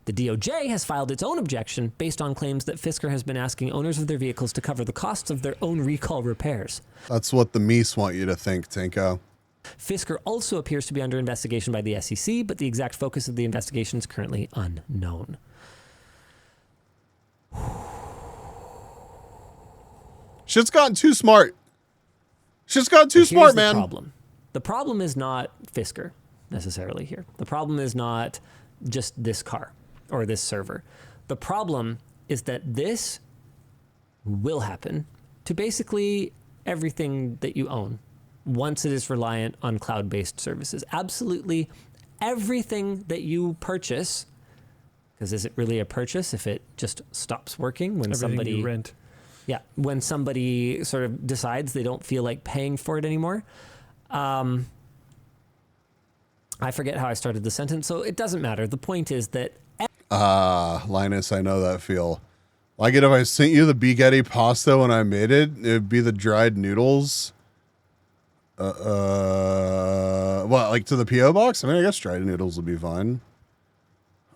The DOJ has filed its own objection based on claims that Fisker has been asking owners of their vehicles to cover the costs of their own recall repairs. That's what the Mies want you to think, Tinko. Fisker also appears to be under investigation by the SEC, but the exact focus of the investigation is currently unknown. Shit's gotten too smart. Shit's gotten too smart, man. The problem is not Fisker necessarily here. The problem is not just this car or this server. The problem is that this will happen to basically everything that you own once it is reliant on cloud-based services. Absolutely everything that you purchase, because is it really a purchase if it just stops working when Everything somebody you rent? Yeah, when somebody sort of decides they don't feel like paying for it anymore. I forget how I started the sentence, so it doesn't matter. The point is that... Linus, I know that feel. Like it if I sent you the spaghetti pasta when I made it, it'd be the dried noodles. What, like to the P.O. box? I mean, I guess dried noodles would be fine.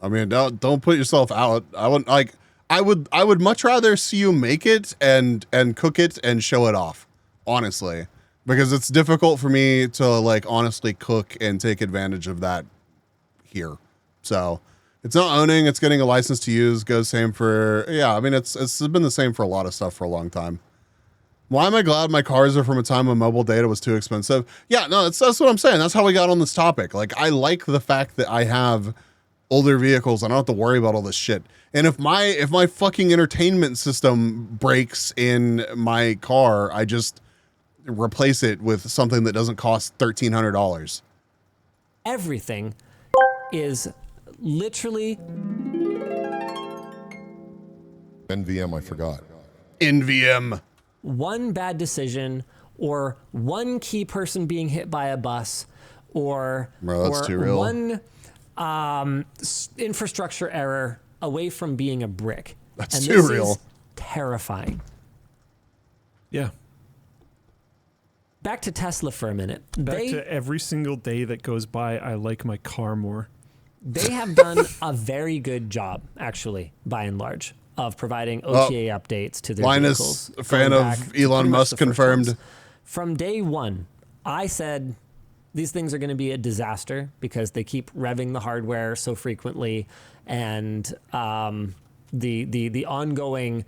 I mean, don't put yourself out. I would much rather see you make it and cook it and show it off, honestly, because it's difficult for me to like honestly cook and take advantage of that here. So it's not owning, it's getting a license to use. Goes same for, yeah, I mean, it's been the same for a lot of stuff for a long time. Why am I glad my cars are from a time when mobile data was too expensive? Yeah, no, that's what I'm saying. That's how we got on this topic. Like, I like the fact that I have older vehicles. I don't have to worry about all this shit. And if my fucking entertainment system breaks in my car, I just replace it with something that doesn't cost $1,300. Everything is literally... NVM, I forgot. NVM. One bad decision or one key person being hit by a bus or, Bro, that's too real. One infrastructure error away from being a brick. That's and too this real. Is terrifying. Yeah. Back to Tesla for a minute. Back to every single day that goes by, I like my car more. They have done a very good job, actually, by and large, of providing OTA updates to their vehicles. Linus, a fan of Elon Musk, confirmed. From day one, I said these things are going to be a disaster because they keep revving the hardware so frequently, and the ongoing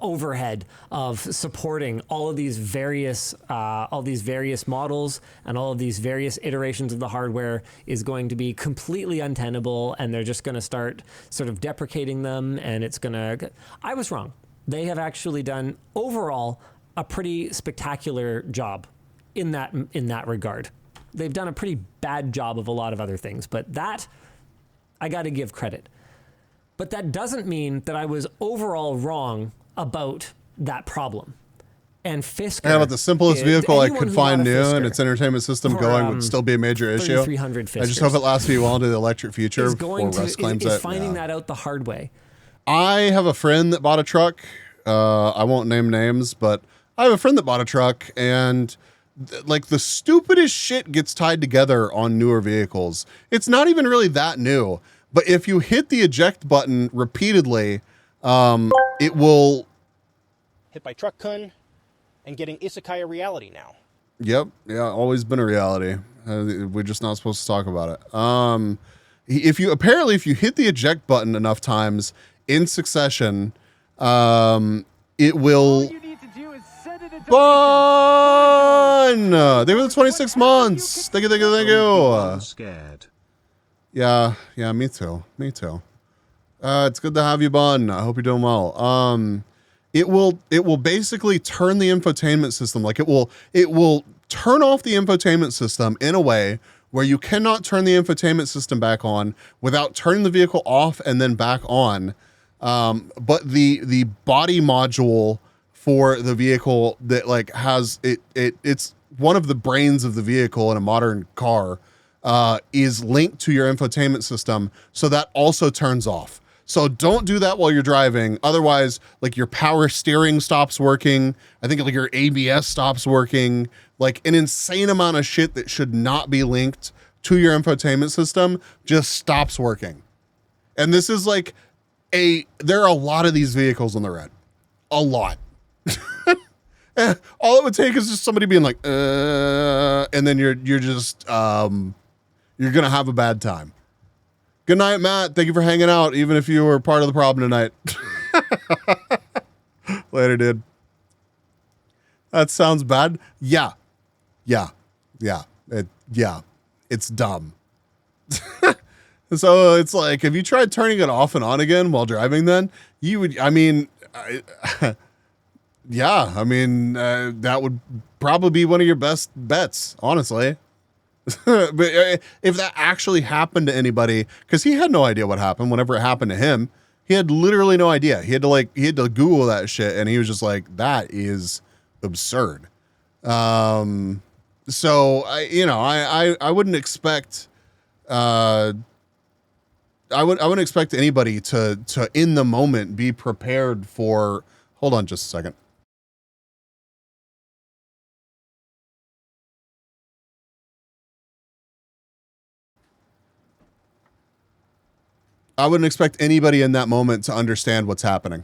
overhead of supporting all of these various models and all of these various iterations of the hardware is going to be completely untenable, and they're just going to start sort of deprecating them, and it's going to... I was wrong. They have actually done overall a pretty spectacular job in that regard. They've done a pretty bad job of a lot of other things, but that I got to give credit. But that doesn't mean that I was overall wrong about that problem. And Fisker... Yeah, but the simplest vehicle I could find new and its entertainment system going would still be a major issue. 3300 Fiskers I just hope it lasts me well into the electric future before Russ claims is it. finding that out the hard way. I have a friend that bought a truck. I won't name names, but I have a friend that bought a truck, and like the stupidest shit gets tied together on newer vehicles. It's not even really that new. But if you hit the eject button repeatedly, it will... Hit by truck kun and getting isekai a reality now. Yep. Yeah, always been a reality. We're just not supposed to talk about it. If you hit the eject button enough times in succession, it will... Bun! They were the 26 months. Thank you. Scared. Yeah, me too. It's good to have you, Bun. I hope you're doing well. It will basically turn the infotainment system. Like it will turn off the infotainment system in a way where you cannot turn the infotainment system back on without turning the vehicle off and then back on. But the body module for the vehicle that like has it's one of the brains of the vehicle in a modern car. Is linked to your infotainment system, so that also turns off. So don't do that while you're driving. Otherwise, like your power steering stops working. I think like your ABS stops working. Like an insane amount of shit that should not be linked to your infotainment system just stops working. And this is like there are a lot of these vehicles on the road. A lot. All it would take is just somebody being like, and then you're just, you're going to have a bad time. Good night, Matt. Thank you for hanging out, even if you were part of the problem tonight. Later, dude. That sounds bad. Yeah. It's dumb. So it's like, have you tried turning it off and on again while driving then? You would, I mean, that would probably be one of your best bets, honestly. But if that actually happened to anybody, because he had no idea what happened whenever it happened to him, He had literally no idea. He had to Google that shit, and he was just like, that is absurd. So I wouldn't expect I wouldn't expect anybody to in the moment be prepared for. Hold on just a second. I wouldn't expect anybody in that moment to understand what's happening.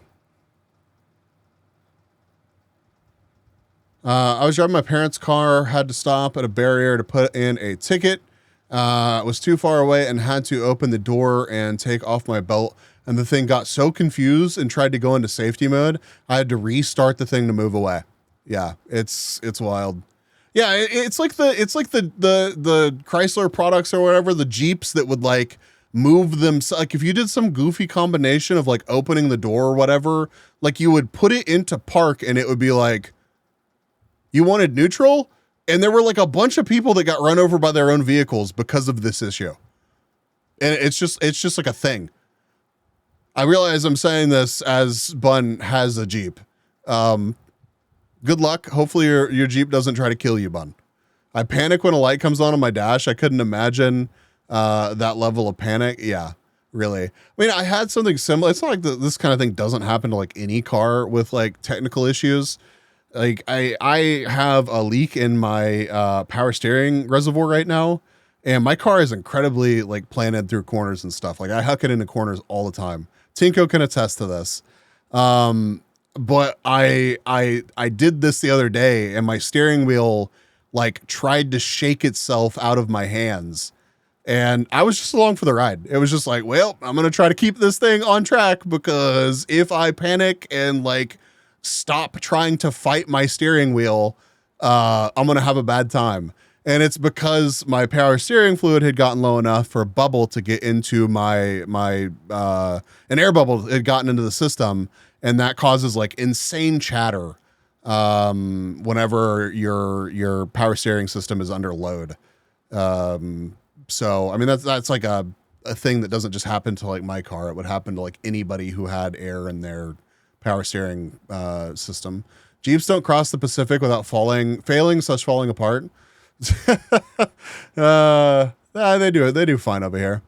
I was driving my parents' car, had to stop at a barrier to put in a ticket. Was too far away and had to open the door and take off my belt. And the thing got so confused and tried to go into safety mode, I had to restart the thing to move away. Yeah, it's wild. Yeah, it's like the Chrysler products or whatever, the Jeeps that would like move them. Like if you did some goofy combination of like opening the door or whatever, like you would put it into park and it would be like, you wanted neutral? And there were like a bunch of people that got run over by their own vehicles because of this issue. And it's just like a thing. I realize I'm saying this as Bun has a Jeep. Good luck. Hopefully your Jeep doesn't try to kill you, Bun. I panic when a light comes on my dash. I couldn't imagine that level of panic. Yeah, really. I mean, I had something similar. It's not like this kind of thing doesn't happen to like any car with like technical issues. Like I have a leak in my power steering reservoir right now, and my car is incredibly like planted through corners and stuff. Like I huck it into corners all the time. Tinko can attest to this. But I did this the other day, and my steering wheel like tried to shake itself out of my hands. And I was just along for the ride. It was just like, well, I'm going to try to keep this thing on track, because if I panic and like stop trying to fight my steering wheel, I'm going to have a bad time. And it's because my power steering fluid had gotten low enough for a bubble to get into an air bubble had gotten into the system. And that causes like insane chatter whenever your power steering system is under load. So, I mean, that's like a thing that doesn't just happen to like my car. It would happen to like anybody who had air in their power steering system. Jeeps don't cross the Pacific without falling apart. They do fine over here.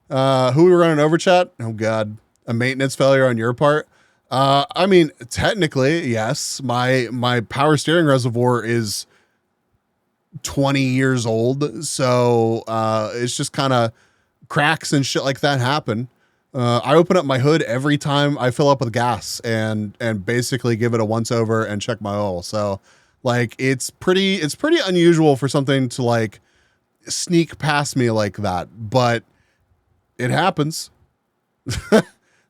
Who we running over, chat? Oh God, a maintenance failure on your part. I mean, technically, yes, my power steering reservoir is 20 years old. So, it's just kind of cracks and shit like that happen. I open up my hood every time I fill up with gas and basically give it a once over and check my oil. So like, it's pretty unusual for something to like sneak past me like that, but it happens.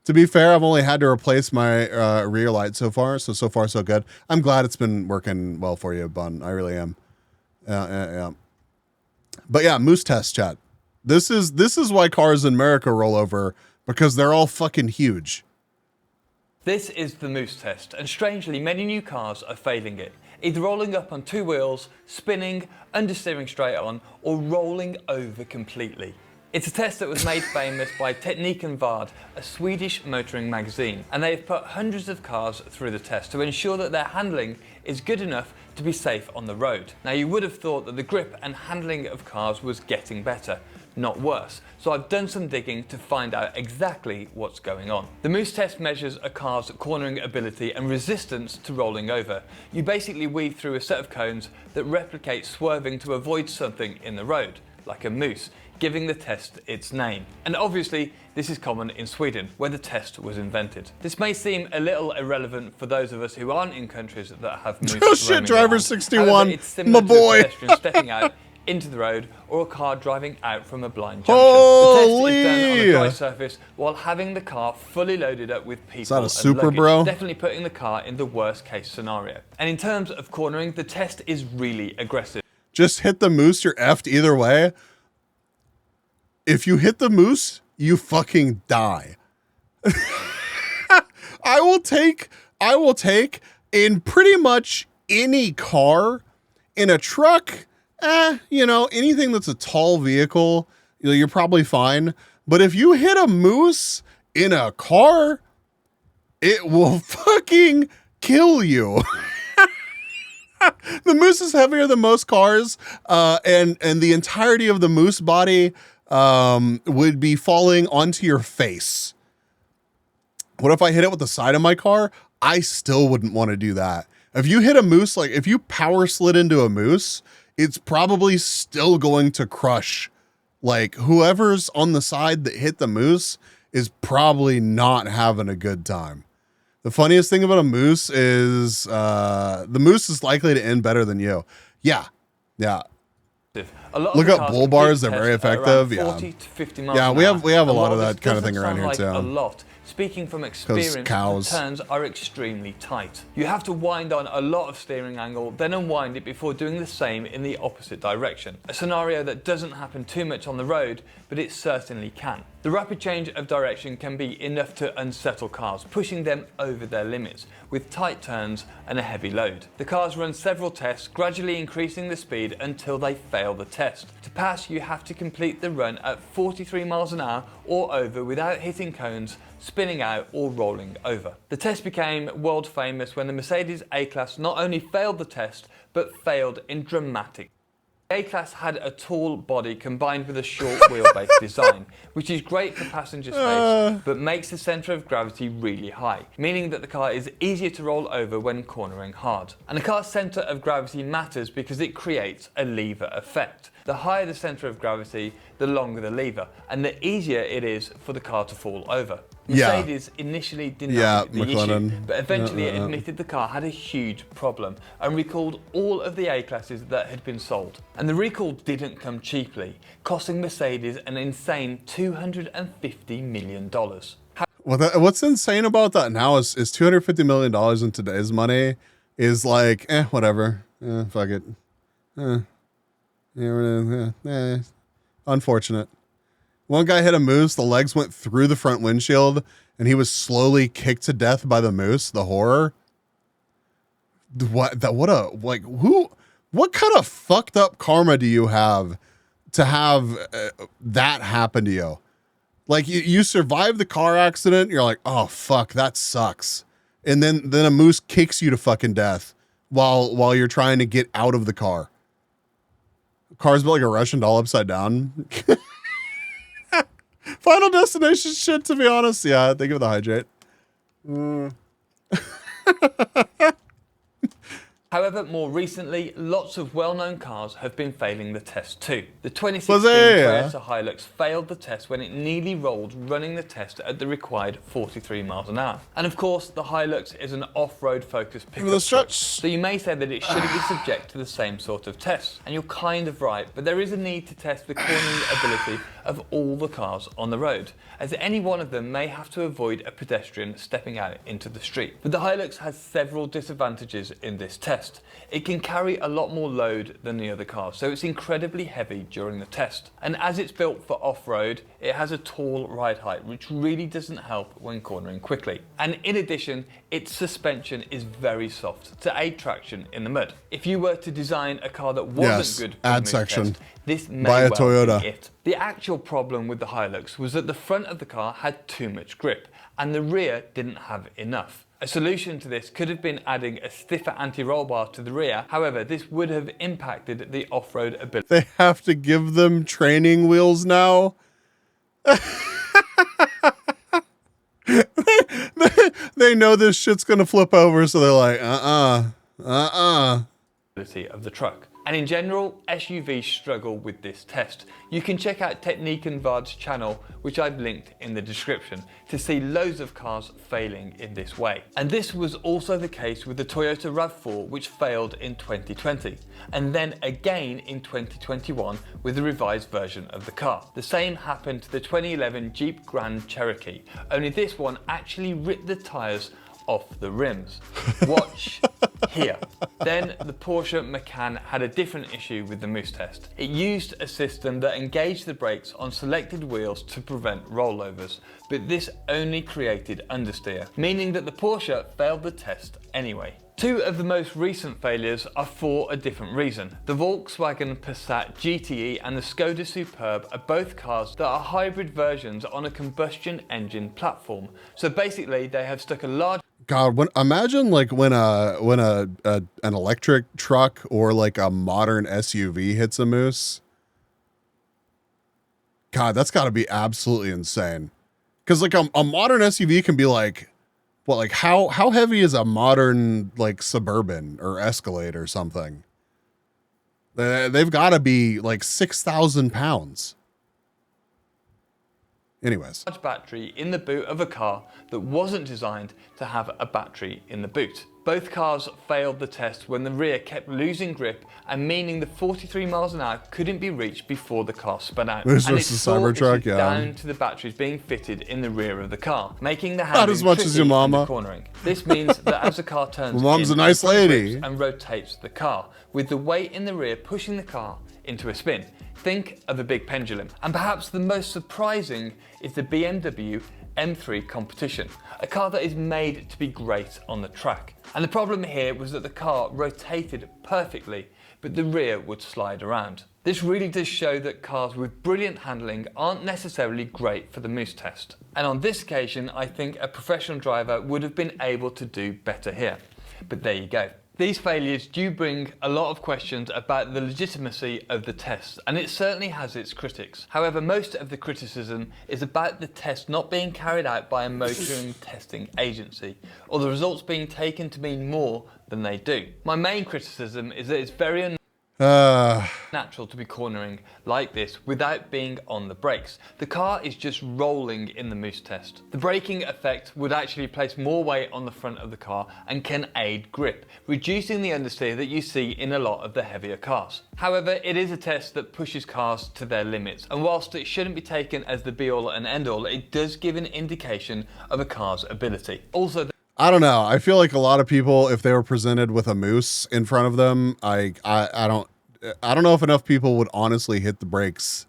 To be fair, I've only had to replace my rear light so far. So far, so good. I'm glad it's been working well for you, Bun. I really am. Yeah. But yeah, moose test, chat. This is why cars in America roll over, because they're all fucking huge. This is the moose test, and strangely, many new cars are failing it. Either rolling up on two wheels, spinning, understeering straight on, or rolling over completely. It's a test that was made famous by Teknik and Vard, a Swedish motoring magazine, and they have put hundreds of cars through the test to ensure that their handling is good enough to be safe on the road. Now, you would have thought that the grip and handling of cars was getting better, not worse. So I've done some digging to find out exactly what's going on. The moose test measures a car's cornering ability and resistance to rolling over. You basically weave through a set of cones that replicate swerving to avoid something in the road, like a moose, giving the test its name. And obviously, this is common in Sweden, where the test was invented. This may seem a little irrelevant for those of us who aren't in countries that have moose. Oh shit, driver 61, however, it's similar my to a boy. pedestrian stepping out into the road, or a car driving out from a blind junction. Holy! The test is done on a dry surface while having the car fully loaded up with people. Is that a and super, luggage, bro? definitely putting the car in the worst case scenario. And in terms of cornering, the test is really aggressive. Just hit the moose, you're effed either way. If you hit the moose, you fucking die. I will take in pretty much any car, in a truck, anything that's a tall vehicle, you're probably fine. But if you hit a moose In a car, it will fucking kill you. The moose is heavier than most cars, and the entirety of the moose body would be falling onto your face. What if I hit it with the side of my car? I still wouldn't want to do that. If you hit a moose, like if you power slid into a moose, it's probably still going to crush. Like whoever's on the side that hit the moose is probably not having a good time. The funniest thing about a moose is the moose is likely to end better than you. Yeah. Look up bull bars; they're very effective. 40 to 50 miles yeah, an we hour. have a lot of while that kind of thing this around here doesn't sound too. like a lot. Speaking from experience, cows. the turns are extremely tight. You have to wind on a lot of steering angle, then unwind it before doing the same in the opposite direction. A scenario that doesn't happen too much on the road, but it certainly can. The rapid change of direction can be enough to unsettle cars, pushing them over their limits, with tight turns and a heavy load. The cars run several tests, gradually increasing the speed until they fail the test. To pass, you have to complete the run at 43 miles an hour or over without hitting cones, spinning out or rolling over. The test became world famous when the Mercedes A-Class not only failed the test, but failed in dramatic. The A-Class had a tall body combined with a short wheelbase design, which is great for passenger space, but makes the centre of gravity really high, meaning that the car is easier to roll over when cornering hard. And the car's centre of gravity matters because it creates a lever effect. The higher the centre of gravity, the longer the lever, and the easier it is for the car to fall over. Mercedes initially denied the issue, but eventually admitted the car had a huge problem and recalled all of the A-classes that had been sold. And the recall didn't come cheaply, costing Mercedes an insane $250 million. What's insane about that now is $250 million in today's money is like, whatever. Fuck it. Unfortunate. One guy hit a moose, the legs went through the front windshield, and he was slowly kicked to death by the moose. The horror. What kind of fucked up karma do you have to have that happen to you? Like you survive the car accident, you're like, oh fuck, that sucks. And then a moose kicks you to fucking death while you're trying to get out of the car. Car's built like a Russian doll upside down. Final Destination shit, to be honest. Yeah, think of the hydrate. However, more recently, lots of well-known cars have been failing the test too. The 2016 Toyota Hilux failed the test when it nearly rolled running the test at the required 43 miles an hour. And of course, the Hilux is an off-road focused pickup truck, so you may say that it shouldn't be subject to the same sort of tests. And you're kind of right, but there is a need to test the cornering ability of all the cars on the road, as any one of them may have to avoid a pedestrian stepping out into the street. But the Hilux has several disadvantages in this test. It can carry a lot more load than the other cars, so it's incredibly heavy during the test. And as it's built for off-road, it has a tall ride height, which really doesn't help when cornering quickly. And in addition, its suspension is very soft to aid traction in the mud. If you were to design a car that wasn't good for the test, this may buy a well Toyota. be it. The actual problem with the Hilux was that the front of the car had too much grip, and the rear didn't have enough. A solution to this could have been adding a stiffer anti-roll bar to the rear. However, this would have impacted the off-road ability. They have to give them training wheels now. They know this shit's gonna flip over, so they're like, of the truck. And in general, SUVs struggle with this test. You can check out Technique and Vard's channel, which I've linked in the description, to see loads of cars failing in this way. And this was also the case with the Toyota RAV4, which failed in 2020, and then again in 2021 with the revised version of the car. The same happened to the 2011 Jeep Grand Cherokee, only this one actually ripped the tyres off the rims. Watch here. Then the Porsche Macan had a different issue with the Moose test. It used a system that engaged the brakes on selected wheels to prevent rollovers, but this only created understeer, meaning that the Porsche failed the test anyway. Two of the most recent failures are for a different reason. The Volkswagen Passat GTE and the Skoda Superb are both cars that are hybrid versions on a combustion engine platform. So basically they have stuck a large God, imagine like when an electric truck or like a modern SUV hits a moose. God, that's got to be absolutely insane. Because like a modern SUV can be like, what, like how heavy is a modern like Suburban or Escalade or something? They've got to be like 6,000 pounds. Anyways. Large battery in the boot of a car that wasn't designed to have a battery in the boot. Both cars failed the test when the rear kept losing grip and meaning the 43 miles an hour couldn't be reached before the car spun out. This and was the Cybertruck, yeah. Down to the batteries being fitted in the rear of the car, making the Not handling as much as your tricky and mama. cornering. This means that as the car turns Mom's in, a nice the front lady. grips and rotates the car, with the weight in the rear pushing the car into a spin. Think of a big pendulum. And perhaps the most surprising is the BMW M3 Competition, a car that is made to be great on the track. And the problem here was that the car rotated perfectly, but the rear would slide around. This really does show that cars with brilliant handling aren't necessarily great for the moose test. And on this occasion, I think a professional driver would have been able to do better here. But there you go. These failures do bring a lot of questions about the legitimacy of the test, and it certainly has its critics. However, most of the criticism is about the test not being carried out by a motoring testing agency, or the results being taken to mean more than they do. My main criticism is that it's very natural to be cornering like this without being on the brakes. The car is just rolling in the moose test. The braking effect would actually place more weight on the front of the car and can aid grip, reducing the understeer that you see in a lot of the heavier cars. However, it is a test that pushes cars to their limits, and whilst it shouldn't be taken as the be-all and end-all, it does give an indication of a car's ability. Also, I don't know. I feel like a lot of people, if they were presented with a moose in front of them, I don't know if enough people would honestly hit the brakes.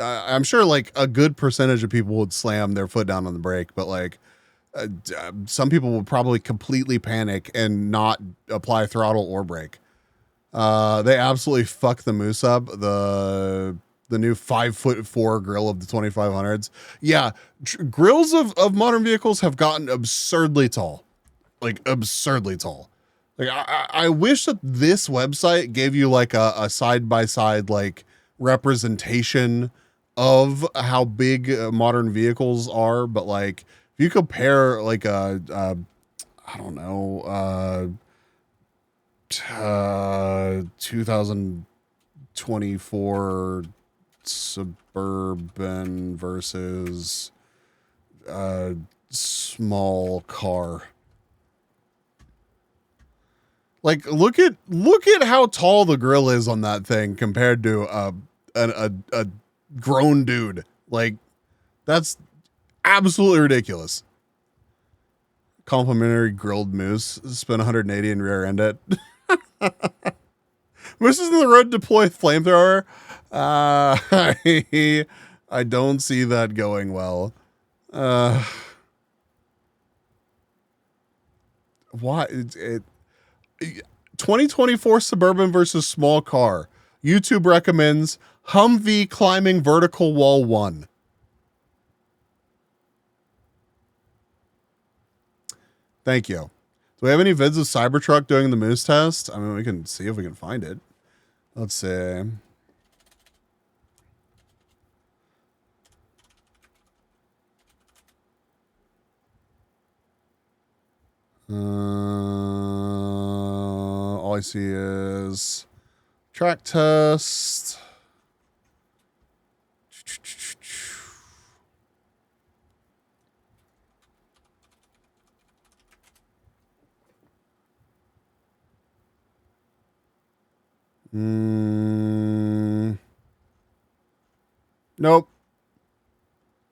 I'm sure like a good percentage of people would slam their foot down on the brake, but like some people would probably completely panic and not apply throttle or brake. They absolutely fuck the moose up. The new 5'4" grill of the 2500s. Yeah. Grills of modern vehicles have gotten absurdly tall, like absurdly tall. Like I wish that this website gave you like a side-by-side like representation of how big modern vehicles are, but like if you compare like I don't know, 2024 Suburban versus small car. Like look at how tall the grill is on that thing compared to a grown dude. Like that's absolutely ridiculous. Complimentary grilled moose, spin 180 and rear end it. Moose is in the road to deploy flamethrower. I don't see that going well. Why? 2024 Suburban versus small car. YouTube recommends Humvee climbing vertical wall 1. Thank you. Do we have any vids of Cybertruck doing the moose test? I mean, we can see if we can find it. Let's see. All I see is track test. Nope.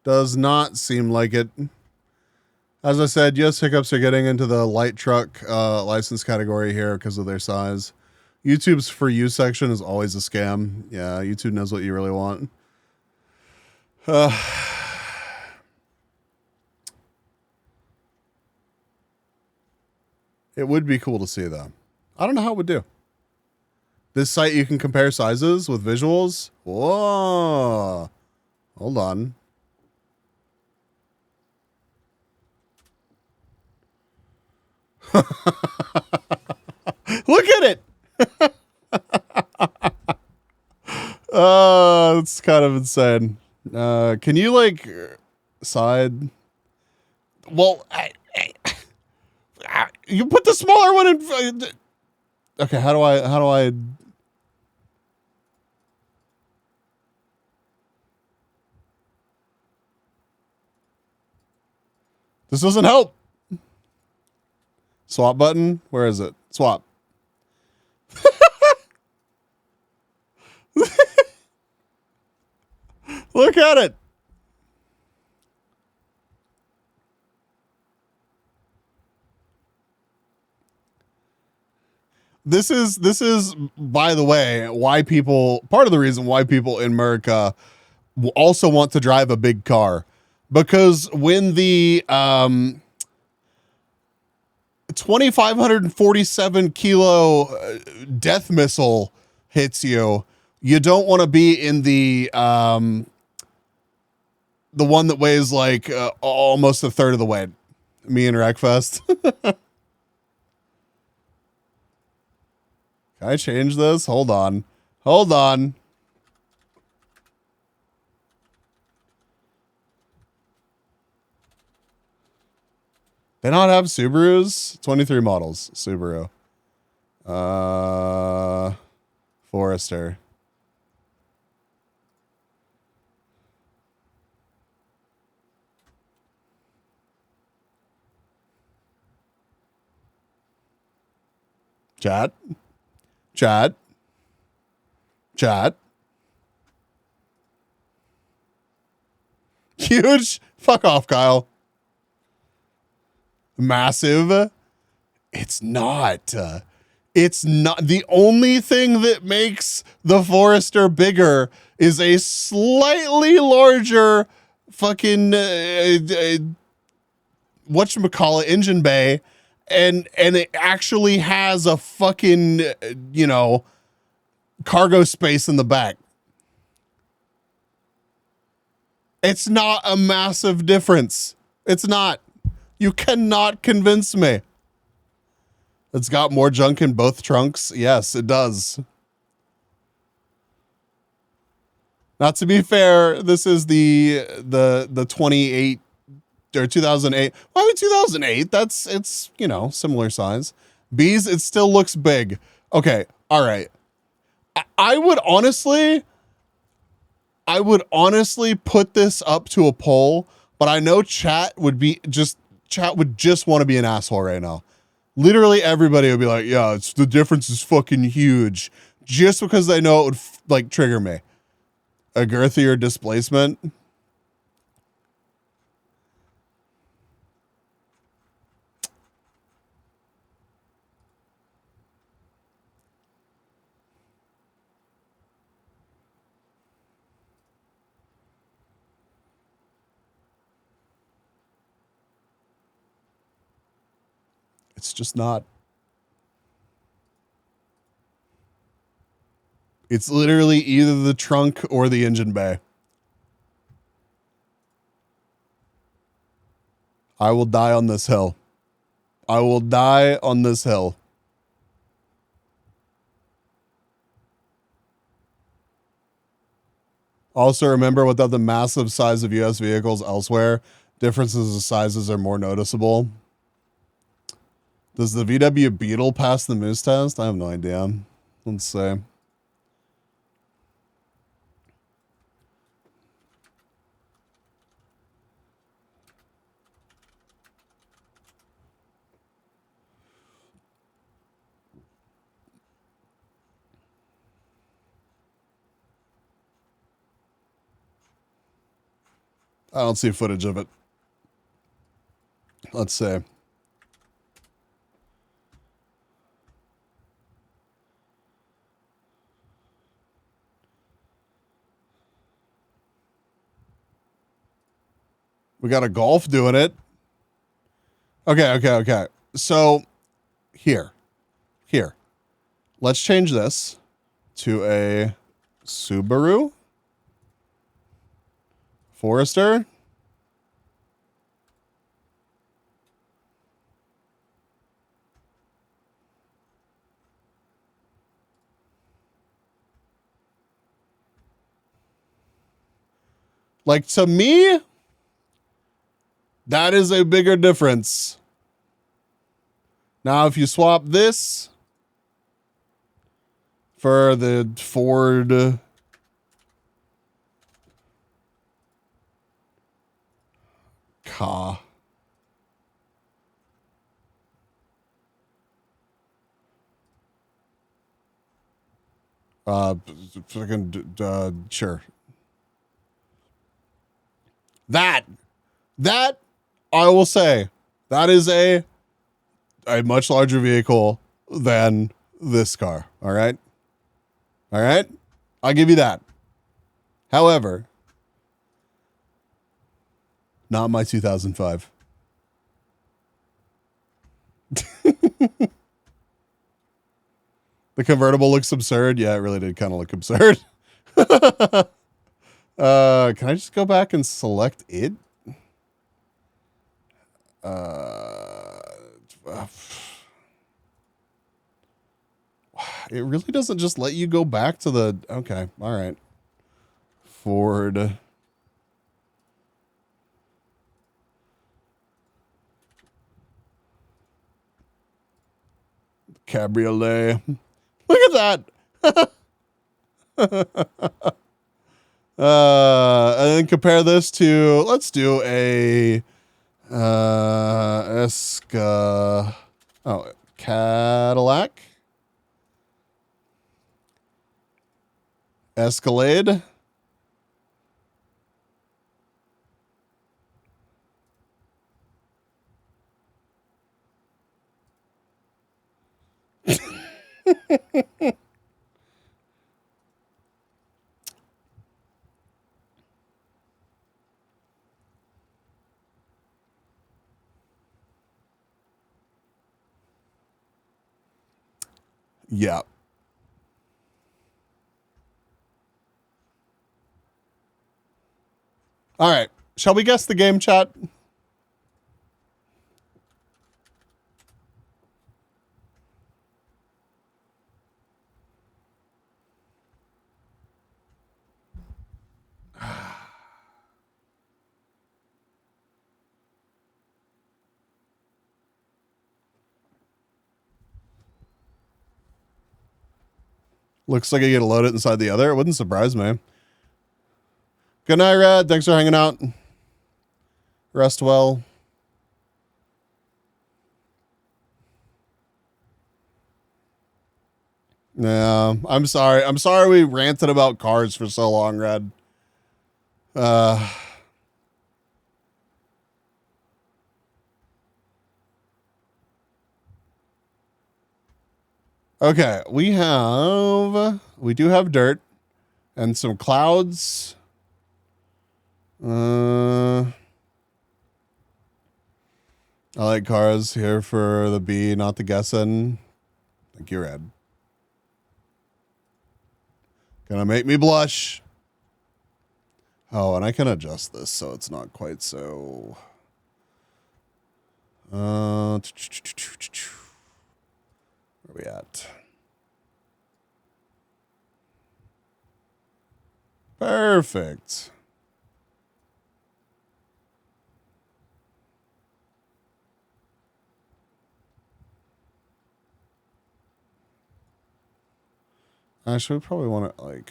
Does not seem like it. As I said, yes, hiccups are getting into the light truck license category here because of their size. YouTube's For You section is always a scam. Yeah, YouTube knows what you really want. It would be cool to see, though. I don't know how it would do. This site, you can compare sizes with visuals. Whoa. Hold on. Look at it. It's kind of insane. Can you like side? Well, you put the smaller one in. Okay, how do I? This doesn't help. Swap button. Where is it? Swap. Look at it. This is by the way part of the reason why people in America also want to drive a big car, because when the 2,547 kilo death missile hits you, you don't want to be in the one that weighs like almost a third of the weight. Me and Wreckfest. Can I change this? Hold on. Hold on. They not have Subarus? 23 models. Subaru. Forester. Chat. Chat. Chat. Huge. Fuck off, Kyle. Massive. It's not. It's not. The only thing that makes the Forester bigger is a slightly larger fucking whatchamacallit engine bay, and it actually has a fucking cargo space in the back. It's not a massive difference. It's not. You cannot convince me. It's got more junk in both trunks. Yes, it does. Now, to be fair, this is the 28 or 2008. Why would 2008? It's similar size. Bees, it still looks big. Okay, all right. I would honestly put this up to a poll, but I know chat would just want to be an asshole right now. Literally everybody would be like, yeah, the difference is fucking huge, just because they know it would trigger me. A girthier displacement. It's just not. It's literally either the trunk or the engine bay. I will die on this hill. I will die on this hill. Also, remember, without the massive size of US vehicles elsewhere, differences of sizes are more noticeable. Does the VW Beetle pass the Moose test? I have no idea. Let's see. I don't see footage of it. Let's see. We got a Golf doing it. Okay. So Here. Let's change this to a Subaru Forester. Like, to me, that is a bigger difference. Now, if you swap this for the Ford Ka. Sure. That I will say, that is a much larger vehicle than this car. All right. I'll give you that. However, not my 2005. The convertible looks absurd. Yeah, it really did kind of look absurd. Can I just go back and select it? It really doesn't just let you go back to the... Okay, all right. Ford... Cabriolet. Look at that. And then compare this to, let's do a Cadillac Escalade. Yeah. All right. Shall we guess the game, chat? Looks like I get to load it inside the other. It wouldn't surprise me. Good night, Red. Thanks for hanging out. Rest well. Yeah, I'm sorry. I'm sorry we ranted about cars for so long, Red. Okay, we do have dirt and some clouds. I like cars. Here for the B, not the guessing. Thank you, Red. Gonna make me blush. Oh, and I can adjust this so it's not quite so... where are we at? Perfect. Actually, we probably want to, like...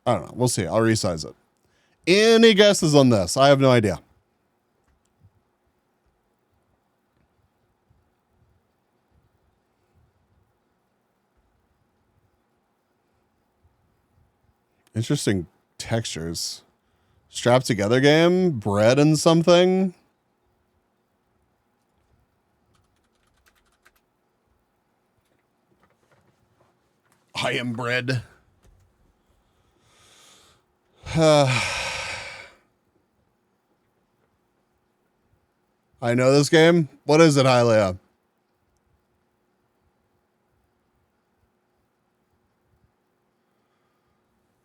I don't know. We'll see. I'll resize it. Any guesses on this? I have no idea. Interesting textures. Strapped together game? Bread and something? I am bread. I know this game. What is it, Hylia?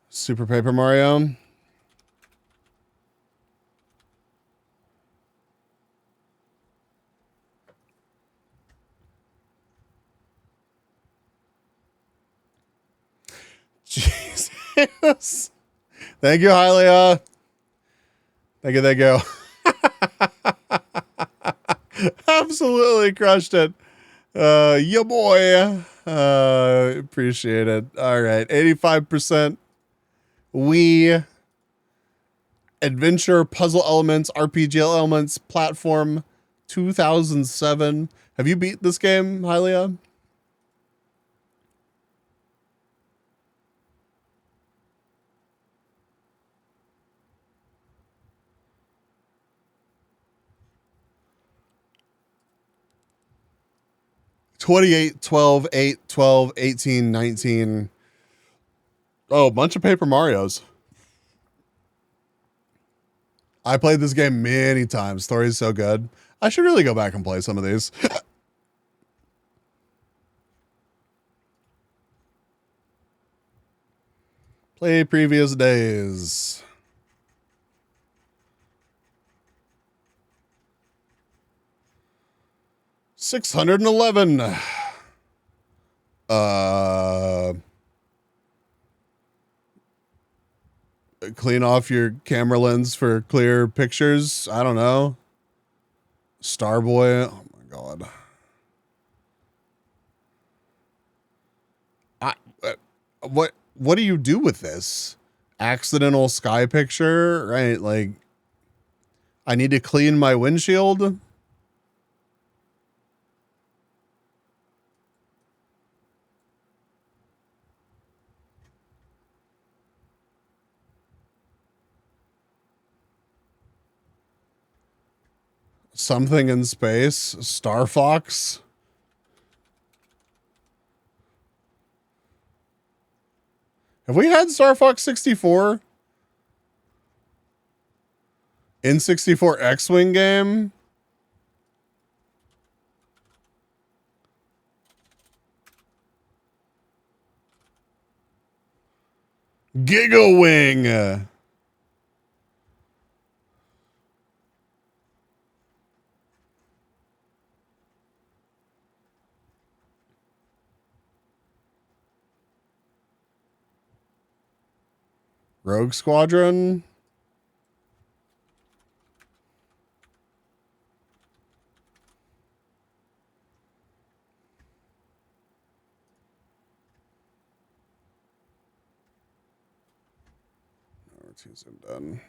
Super Paper Mario. Jesus. Thank you, Hylia. Thank you, thank you. Absolutely crushed it. Yeah, boy. Appreciate it. All right. 85%. Wii. Adventure, puzzle elements, RPG elements, platform, 2007. Have you beat this game, Hylia? '28, 12, 8, 12, 18, 19. Oh, a bunch of Paper Marios. I played this game many times. Story's so good. I should really go back and play some of these. Play previous days. $611. Clean off your camera lens for clear pictures. I don't know. Starboy. Oh my god. What do you do with this? Accidental sky picture, right? Like, I need to clean my windshield. Something in space. Star Fox. Have we had Star Fox 64? N64 X-Wing game? Giga Wing. Rogue Squadron. Routines are done.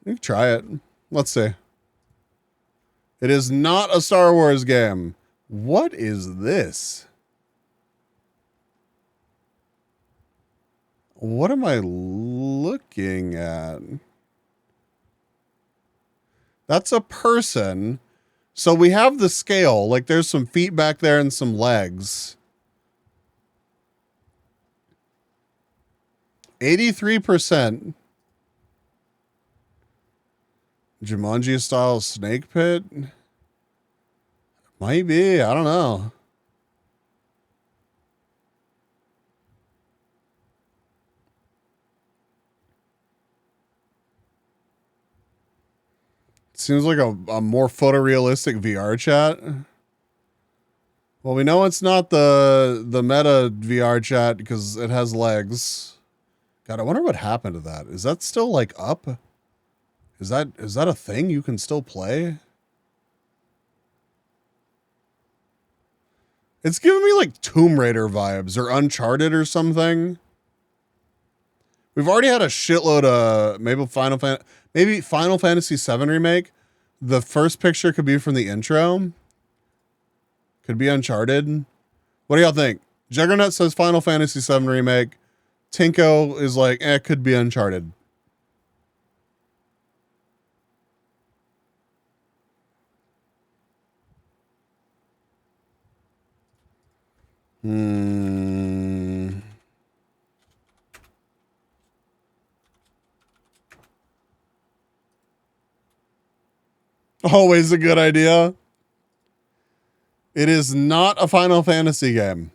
You can try it. Let's see. It is not a Star Wars game. What is this? What am I looking at? That's a person. So we have the scale. Like there's some feet back there and some legs. 83%. Jumanji style snake pit? Might be. I don't know. Seems like a more photorealistic VR chat. Well, we know it's not the meta VR chat because it has legs. God, I wonder what happened to that. Is that still like up? Is that a thing you can still play? It's giving me like Tomb Raider vibes or Uncharted or something. We've already had a shitload of maybe Final Fantasy VII Remake. The first picture could be from the intro. Could be Uncharted. What do y'all think? Juggernaut says Final Fantasy VII Remake. Tinko is like, could be Uncharted. Always a good idea. It is not a Final Fantasy game.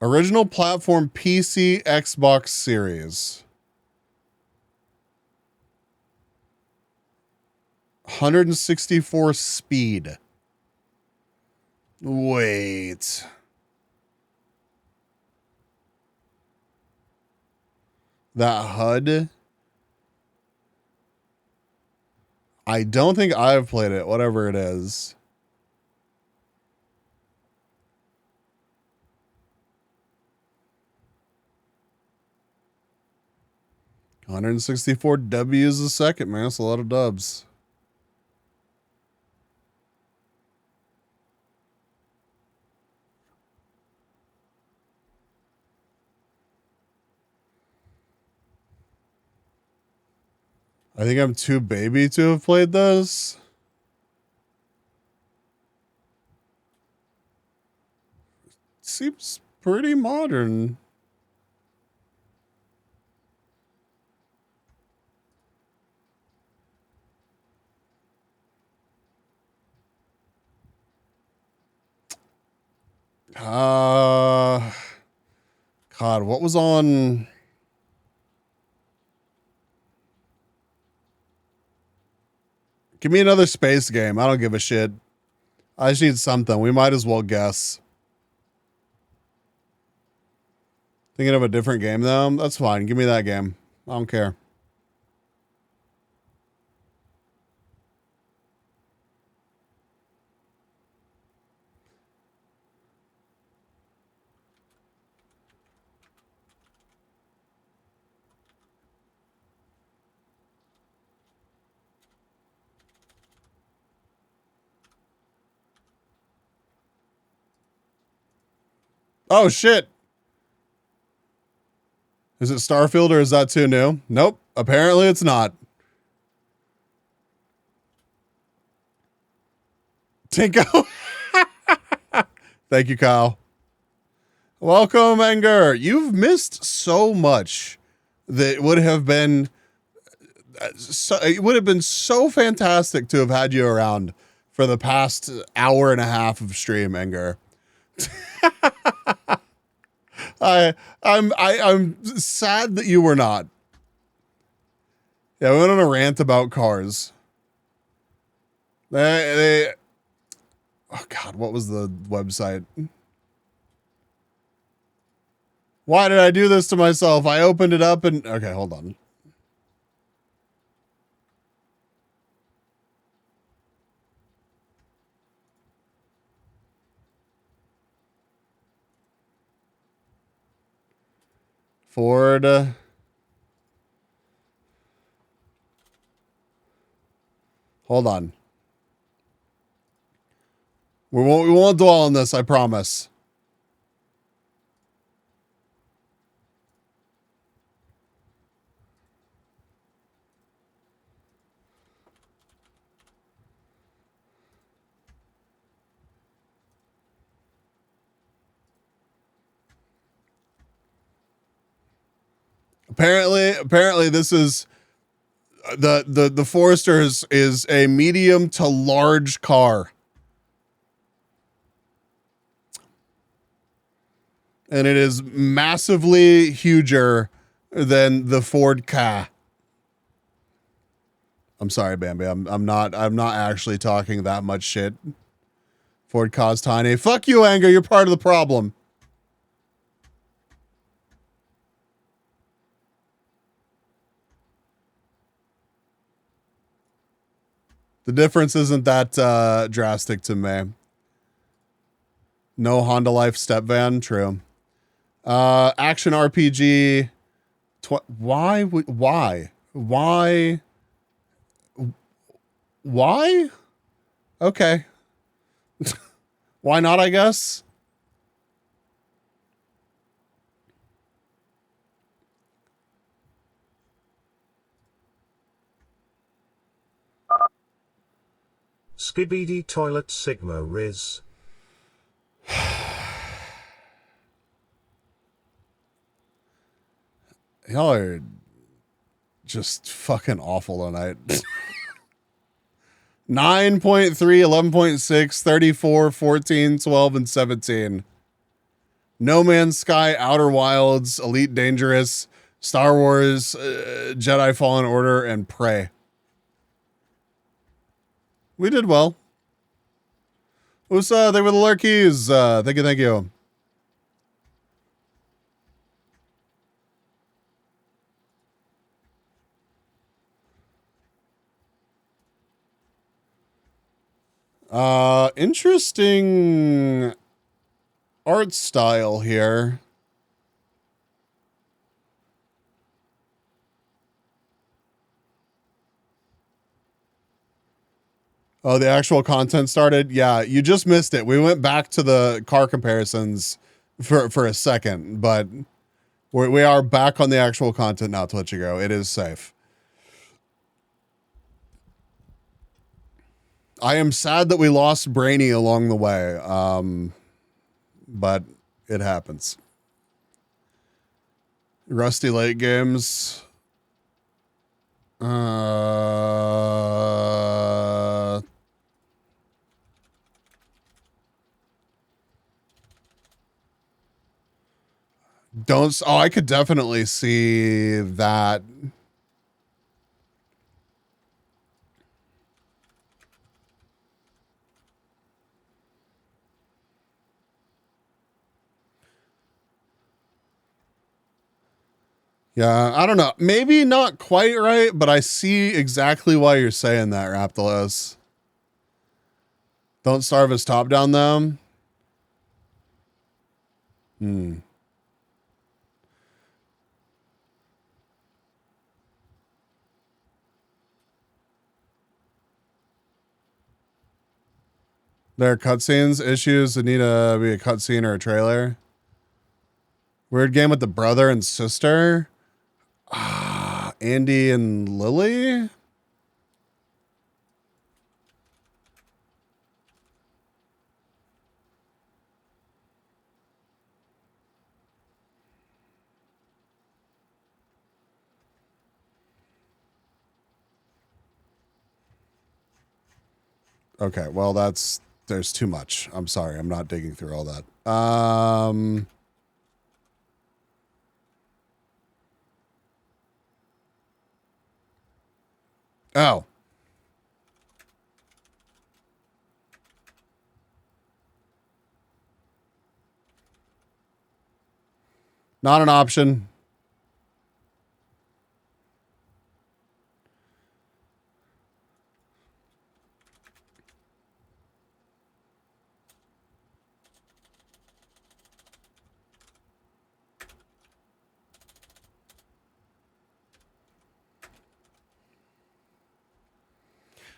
Original platform PC, Xbox Series. 164 speed. Wait. That HUD? I don't think I've played it, whatever it is. $164 W's a second, man. That's a lot of dubs. I think I'm too baby to have played this. Seems pretty modern. God, what was on? Give me another space game. I don't give a shit. I just need something. We might as well guess. Thinking of a different game though? That's fine. Give me that game. I don't care. Oh shit. Is it Starfield or is that too new? Nope. Apparently it's not. Tinko. Thank you, Kyle. Welcome, Anger. You've missed so much that would have been it would have been so fantastic to have had you around for the past hour and a half of stream, Anger. I'm sad that you were not. Yeah, we went on a rant about cars. Oh God, what was the website? Why did I do this to myself? I opened it up and okay, hold on. Ford. Hold on. We won't dwell on this, I promise. Apparently this is the Forester is a medium to large car. And it is massively huger than the Ford Ka. I'm sorry, Bambi. I'm not actually talking that much shit. Ford Ka's tiny. Fuck you, Anger. You're part of the problem. The difference isn't that drastic to me. No Honda Life step van, true. Action RPG. Why? Okay. Why not, I guess? Skibidi Toilet Sigma Riz. Y'all are just fucking awful tonight. 9.3, 11.6, 34, 14, 12, and 17. No Man's Sky, Outer Wilds, Elite Dangerous, Star Wars, Jedi Fallen Order, and Prey. We did well. Who's they were the lurkies. Thank you, thank you. Interesting art style here. Oh, the actual content started? Yeah, you just missed it. We went back to the car comparisons for a second, but we are back on the actual content now, to let you go. It is safe. I am sad that we lost Brainy along the way, but it happens. Rusty Lake games. I could definitely see that. Yeah, I don't know. Maybe not quite right, but I see exactly why you're saying that, Raptolos. Don't starve his top down, though. There are cutscenes, issues that need to be a cutscene or a trailer. Weird game with the brother and sister. Andy and Lily? Okay, well, there's too much. I'm sorry. I'm not digging through all that. Oh. Not an option.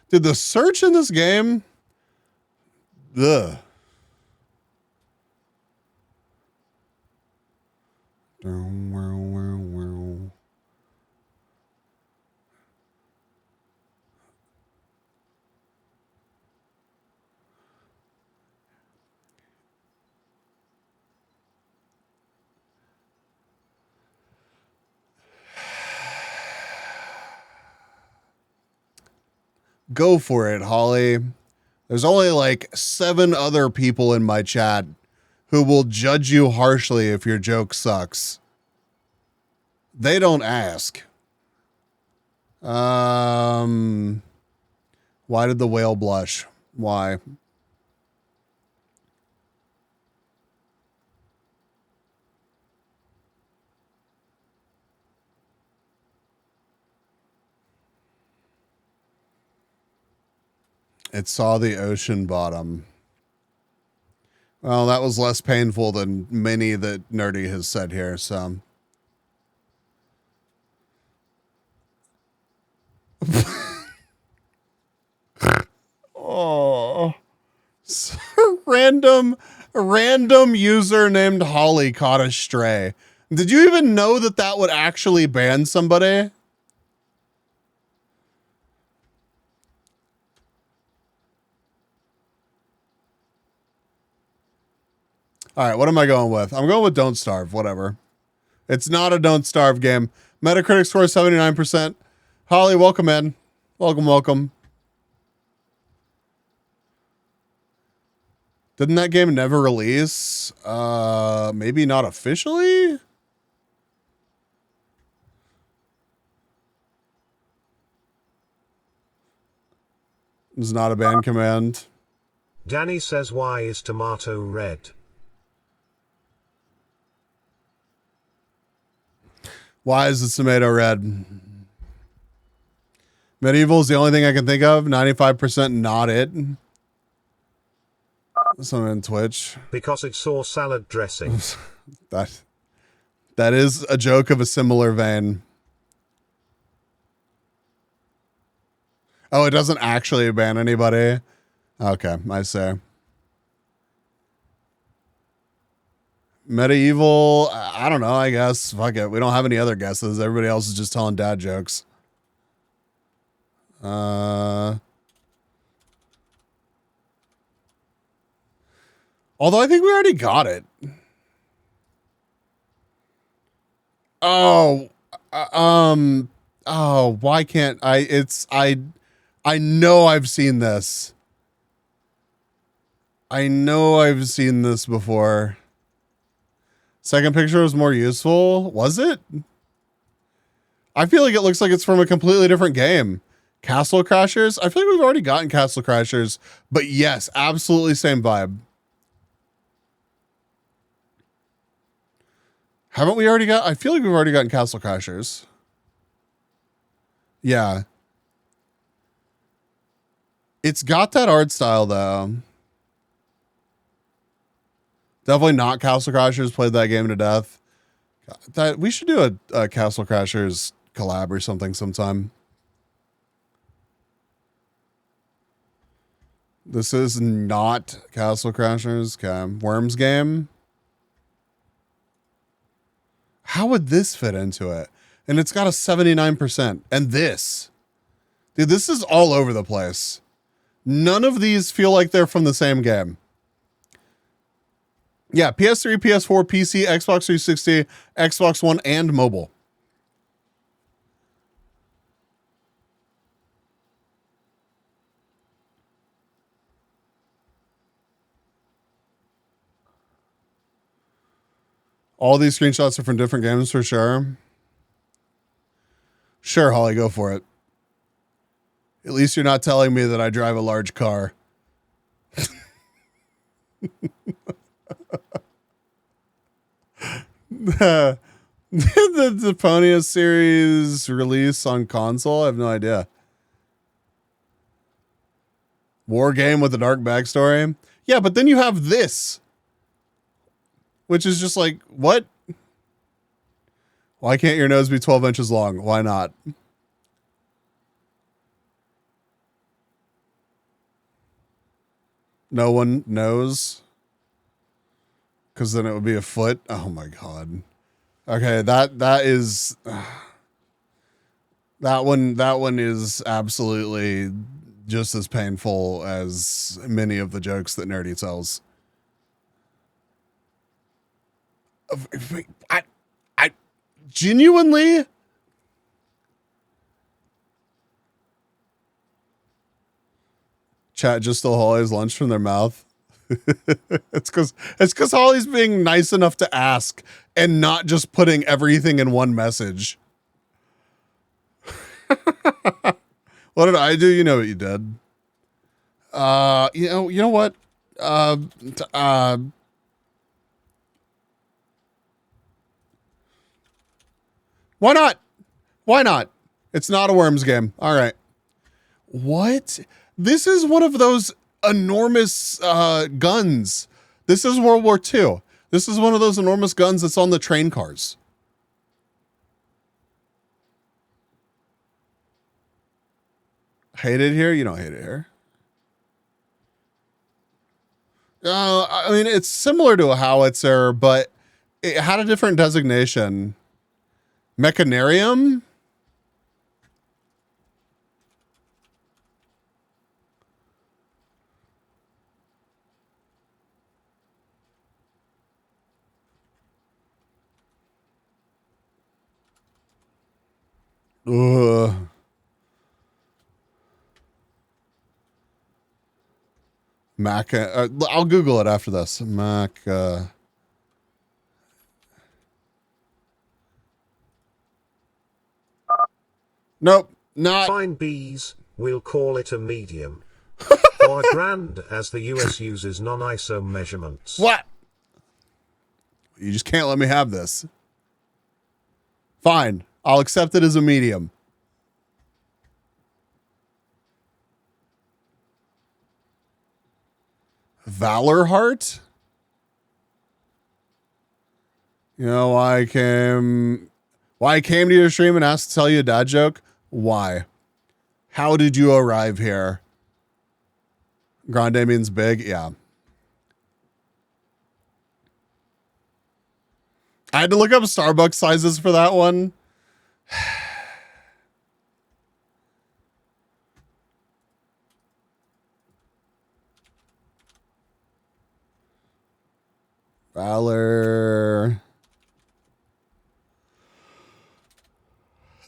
Did the search in this game? Ugh. Go for it, Holly. There's only like 7 other people in my chat who will judge you harshly if your joke sucks. They don't ask. Why did the whale blush? Why? It saw the ocean bottom. Well, that was less painful than many that Nerdy has said here, so. Oh. A random user named Holly caught a stray. Did you even know that that would actually ban somebody? All right, what am I going with? I'm going with Don't Starve, whatever. It's not a Don't Starve game. Metacritic score is 79%. Holly, welcome in. Welcome. Didn't that game never release? Maybe not officially? It's not a ban command. Danny says, why is tomato red? Why is the tomato red? Medieval is the only thing I can think of. 95% not it. Someone on Twitch. Because it saw salad dressing. That is a joke of a similar vein. Oh, it doesn't actually ban anybody? Okay, I see. Medieval, I don't know, I guess. Fuck it. We don't have any other guesses. Everybody else is just telling dad jokes. Although I think we already got it. Oh, why can't I know I've seen this. I know I've seen this before. Second picture was more useful. Was it? I feel like it looks like it's from a completely different game. Castle Crashers? I feel like we've already gotten Castle Crashers, but yes, absolutely same vibe. Haven't we already got? I feel like we've already gotten Castle Crashers. Yeah. It's got that art style though. Definitely not Castle Crashers. Played that game to death. That we should do a Castle Crashers collab or something sometime. This is not Castle Crashers. Okay. Worms game. How would this fit into it? And it's got a 79%. And this. Dude, this is all over the place. None of these feel like they're from the same game. Yeah, PS3, PS4, PC, Xbox 360, Xbox One, and mobile. All these screenshots are from different games for sure. Sure, Holly, go for it. At least you're not telling me that I drive a large car. The Deponia series release on console? I have no idea. War game with a dark backstory? Yeah, but then you have this. Which is just like, what? Why can't your nose be 12 inches long? Why not? No one knows. Because then it would be a foot. Oh my god. Okay, that is that one is absolutely just as painful as many of the jokes that Nerdy tells. I genuinely chat just stole Holly's lunch from their mouth. it's because Holly's being nice enough to ask and not just putting everything in one message. What did I do? You know what you did. You know what? Why not? Why not? It's not a Worms game. All right. What? This is one of those enormous guns. This is World War II. This is one of those enormous guns that's on the train cars. Hate it here? You don't hate it here. I mean, it's similar to a howitzer, but it had a different designation. Mechanarium? Ugh. Mac. I'll Google it after this. Mac. Nope. Not. Fine bees, we'll call it a medium. Or a grand, as the US uses non-ISO measurements. What? You just can't let me have this. Fine. I'll accept it as a medium. Valor Heart? You know why I came to your stream and asked to tell you a dad joke? Why? How did you arrive here? Grande means big? Yeah. I had to look up Starbucks sizes for that one. Valor.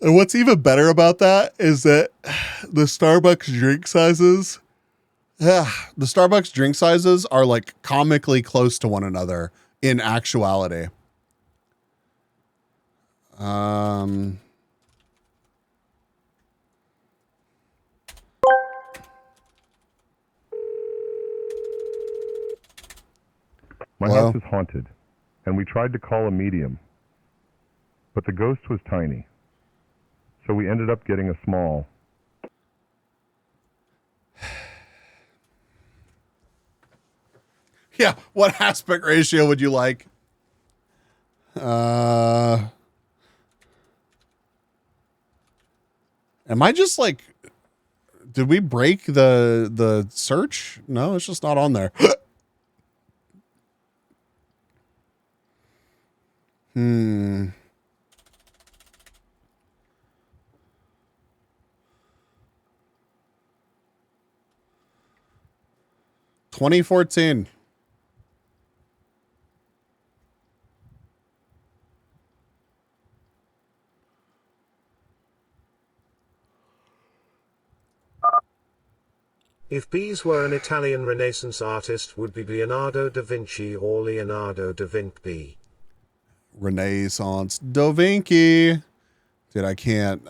And what's even better about that is that the Starbucks drink sizes, the Starbucks drink sizes are like comically close to one another in actuality. My Hello? house is haunted, and we tried to call a medium, but the ghost was tiny, so we ended up getting a small. Yeah, what aspect ratio would you like? Am I just like, did we break the search? No, it's just not on there. Hmm. $2014. If bees were an Italian Renaissance artist, would be Leonardo da Vinci or Leonardo da Vinci. Renaissance Da Vinci. Dude, I can't.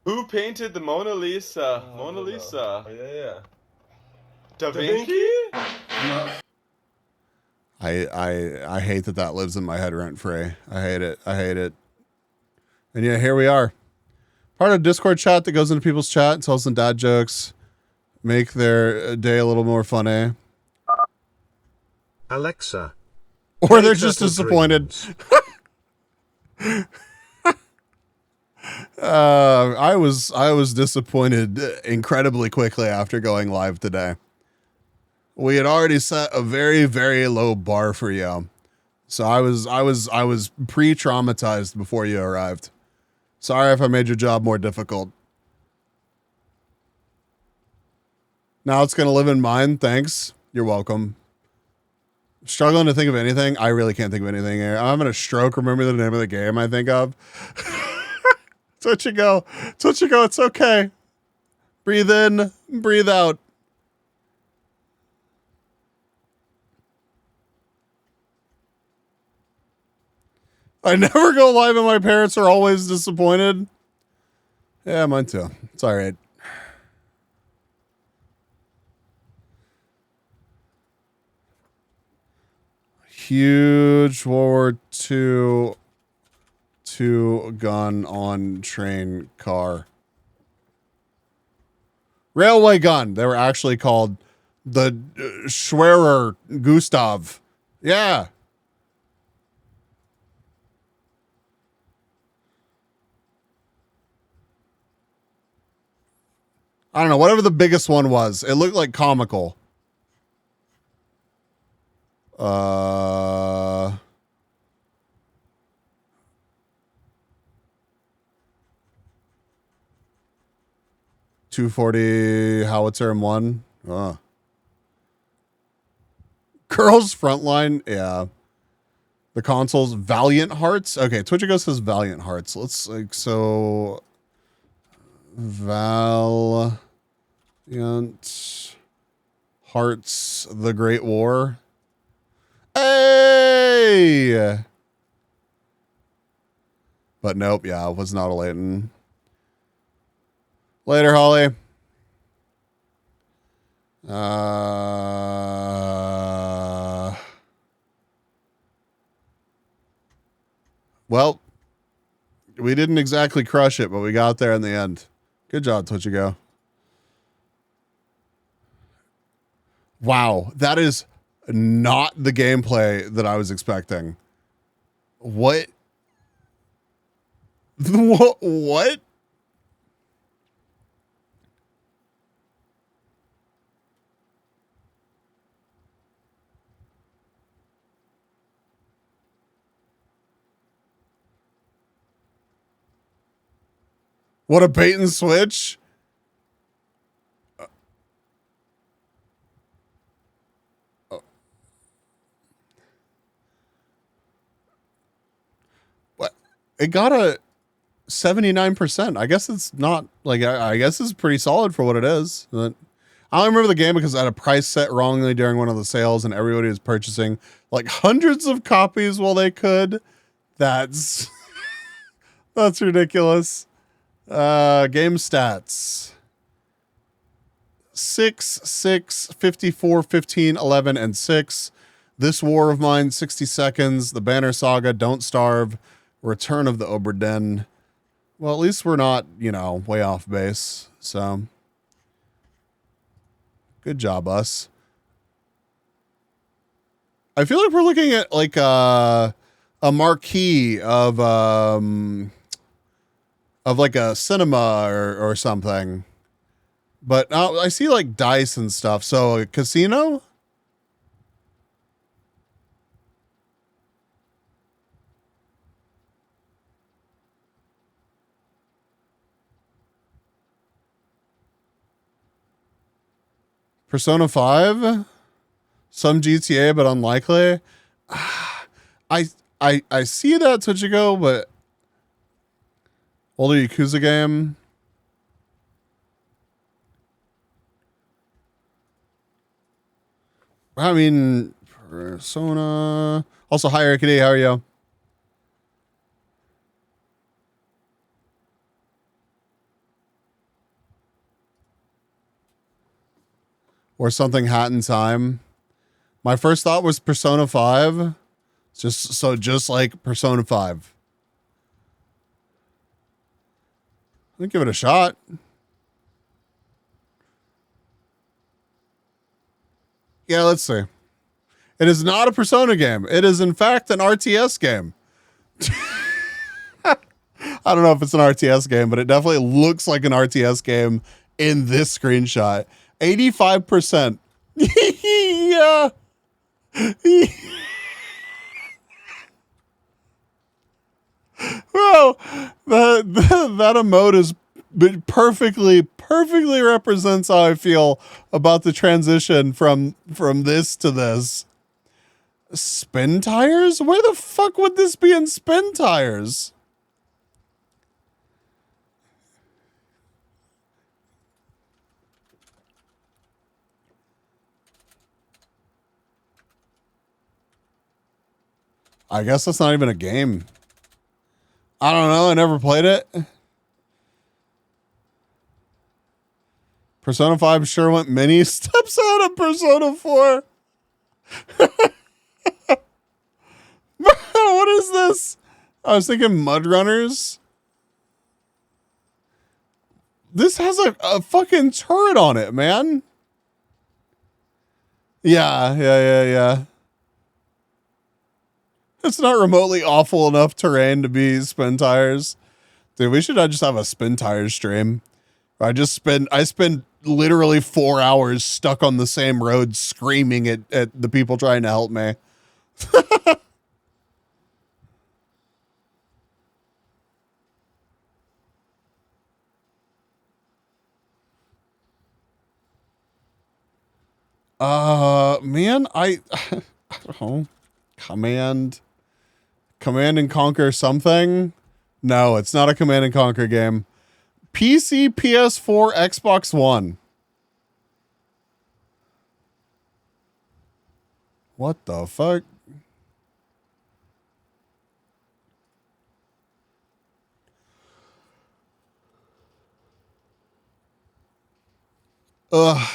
Who painted the Mona Lisa? Mona Lisa. Yeah. Da Vinci? I hate that lives in my head rent free. I hate it. And yeah, here we are. Part of Discord chat that goes into people's chat and tells them dad jokes, make their day a little more funny. Alexa. Or they're just disappointed. I was disappointed incredibly quickly after going live today. We had already set a very, very low bar for you. So I was pre-traumatized before you arrived. Sorry if I made your job more difficult. Now it's going to live in mine. Thanks. You're welcome. Struggling to think of anything. I really can't think of anything here. I'm having a stroke. Remember the name of the game I think of? Touch and go. It's okay. Breathe in, breathe out. I never go live and my parents are always disappointed. Yeah, mine too. It's all right. Huge World War II gun on train car. Railway gun. They were actually called the Schwerer Gustav. Yeah. I don't know, whatever the biggest one was. It looked like comical. 240 howitzer M1. Oh. Girls Frontline. Yeah. The consoles. Valiant Hearts. Okay, Twitchigo says Valiant Hearts. Let's like so. Valiant Hearts: The Great War. Hey! But nope, yeah, it was not a Leighton. Later, Holly. Well, we didn't exactly crush it, but we got there in the end. Good job, Twitchigo. Wow, that is not the gameplay that I was expecting. What? What? What a bait and switch. What? It got a 79%. I guess it's not like, I guess it's pretty solid for what it is. But I don't remember the game because I had a price set wrongly during one of the sales and everybody was purchasing like hundreds of copies while they could. That's that's ridiculous. Game stats. 6, 6, 54, 15, 11, and 6. This War of Mine, 60 seconds. The Banner Saga, Don't Starve. Return of the Oberden. Well, at least we're not, you know, way off base. So, good job, us. I feel like we're looking at like a marquee of like a cinema or something. But I see like dice and stuff. So a casino? Persona 5? Some GTA, but unlikely. I see that Twitchigo, but older Yakuza game. I mean, Persona. Also, hi, Rickety. How are you? Or something Hat in Time. My first thought was Persona 5. Just like Persona 5. I'll give it a shot. Yeah, let's see. It is not a Persona game. It is, in fact, an RTS game. I don't know if it's an RTS game, but it definitely looks like an RTS game in this screenshot. 85%. Yeah. Bro, that emote is perfectly represents how I feel about the transition from this to this. Spin tires? Where the fuck would this be in spin tires? I guess that's not even a game. I don't know. I never played it. Persona 5 sure went many steps out of Persona 4. What is this? I was thinking Mud Runners. This has a fucking turret on it, man. Yeah. It's not remotely awful enough terrain to be spin tires. Dude, we should just have a spin tires stream. I spend literally 4 hours stuck on the same road screaming at the people trying to help me. Man, I don't know. Command and Conquer something? No, it's not a Command and Conquer game. PC, PS4, Xbox One. What the fuck? Ugh.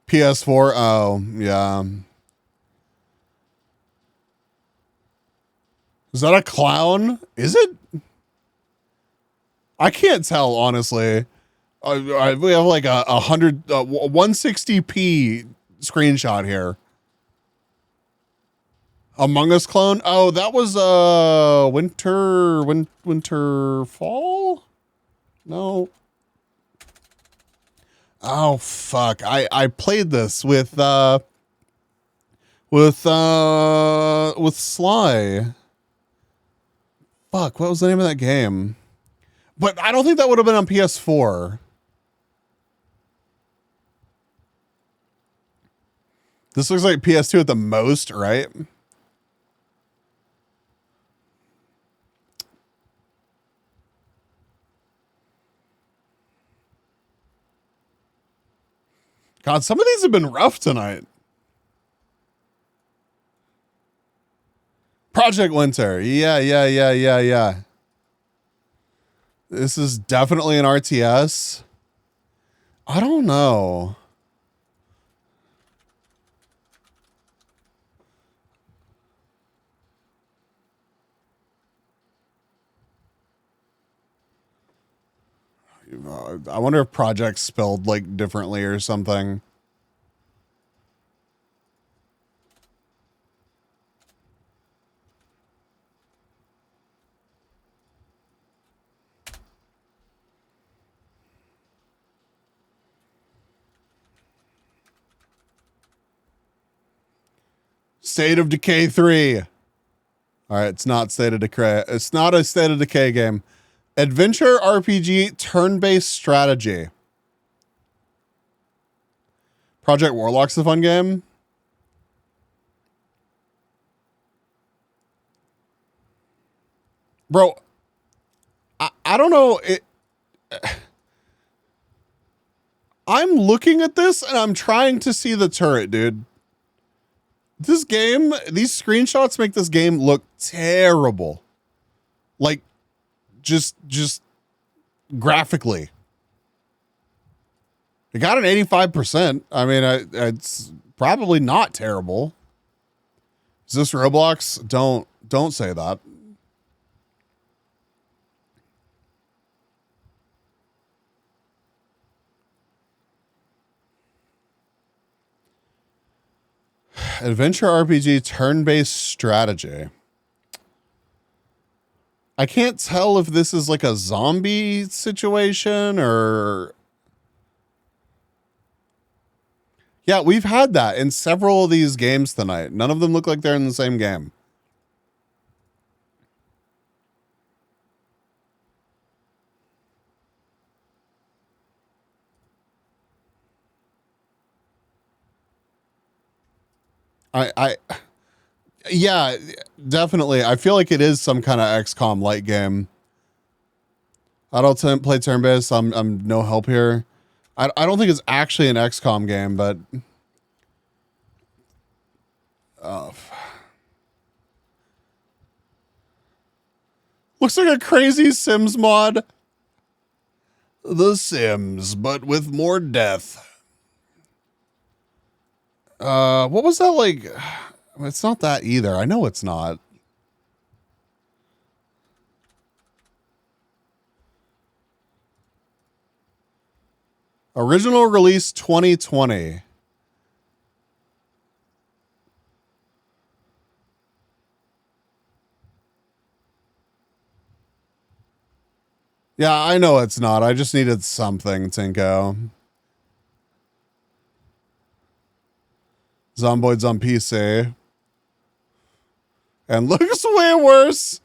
PS4. Oh, yeah. Is that a clown? Is it? I can't tell, honestly. We have like a 160p screenshot here. Among Us clone. Oh, that was winter fall. No. Oh fuck! I played this with Sly. Fuck! What was the name of that game? But I don't think that would have been on PS4. This looks like PS2 at the most, right? God, some of these have been rough tonight. Project Winter. Yeah. This is definitely an RTS. I don't know. I wonder if projects spelled like differently or something. State of Decay 3. All right, it's not State of Decay. It's not a State of Decay game. Adventure RPG turn-based strategy. Project Warlock's a fun game. Bro, I don't know. I'm looking at this and I'm trying to see the turret, dude. This game, these screenshots make this game look terrible. Like, just graphically. It got an 85%. I mean, it's probably not terrible. Is this Roblox? Don't say that. Adventure RPG turn-based strategy. I can't tell if this is like a zombie situation or... Yeah, we've had that in several of these games tonight. None of them look like they're in the same game. Yeah, definitely. I feel like it is some kind of XCOM light game. I don't play turn-based. I'm no help here. I don't think it's actually an XCOM game, but looks like a crazy Sims mod. The Sims, but with more death. What was that like? It's not that either. I know it's not. Original release 2020. Yeah, I know it's not. I just needed something, Tinko. Zomboid's on PC. and looks way worse.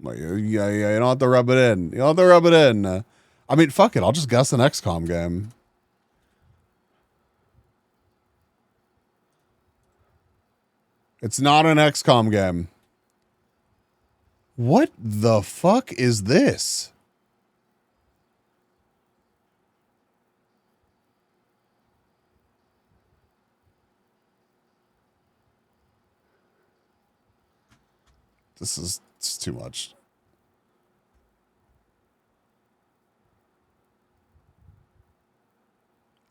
Like, yeah, you don't have to rub it in. You don't have to rub it in. I mean, fuck it. I'll just guess an XCOM game. It's not an XCOM game. What the fuck is this? This is too much.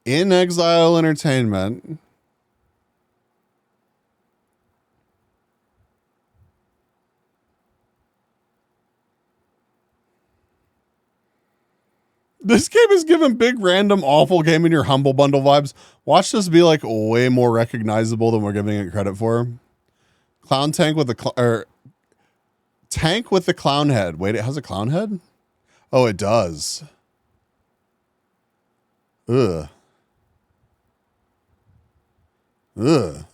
In Exile Entertainment. This game is giving big, random, awful game in your Humble Bundle vibes. Watch this be like way more recognizable than we're giving it credit for. Clown tank with the tank with the clown head. Wait, it has a clown head? Oh, it does. Ugh. Ugh.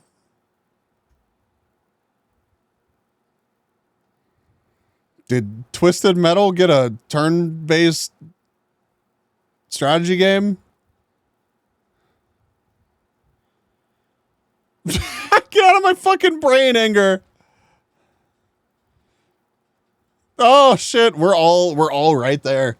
Did Twisted Metal get a turn-based strategy game? Get out of my fucking brain, Anger. Oh shit, we're all right there.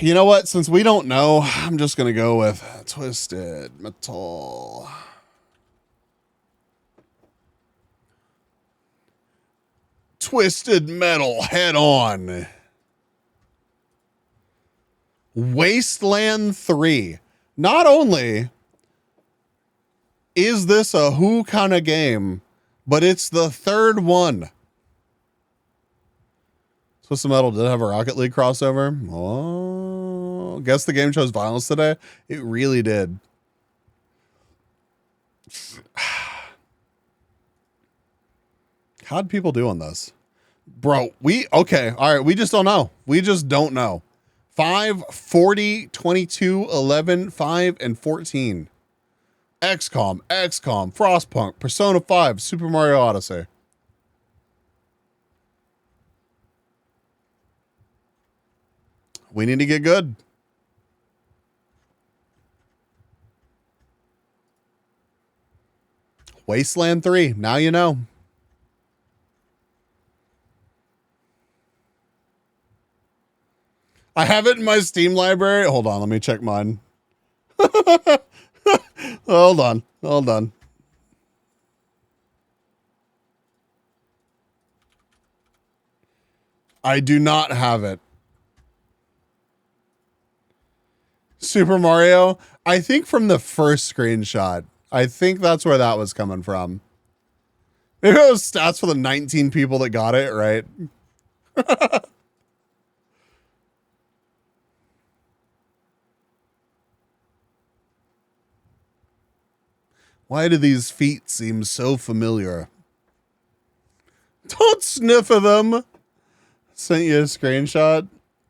You know what? Since we don't know, I'm just gonna go with Twisted Metal. Twisted Metal head on. Wasteland 3. Not only is this a Who kind of game, but it's the third one. Twisted Metal did have a Rocket League crossover. Oh, guess the game chose violence today. It really did. How'd people do on this? Bro, okay. All right. We just don't know. We just don't know. 5, 40, 22, 11, 5, and 14. XCOM, Frostpunk, Persona 5, Super Mario Odyssey. We need to get good. Wasteland 3. Now you know. I have it in my Steam library. Hold on, let me check mine. Hold on. I do not have it. Super Mario, I think from the first screenshot. I think that's where that was coming from. Maybe it was stats for the 19 people that got it, right? Why do these feet seem so familiar? Don't sniff at them. Sent you a screenshot.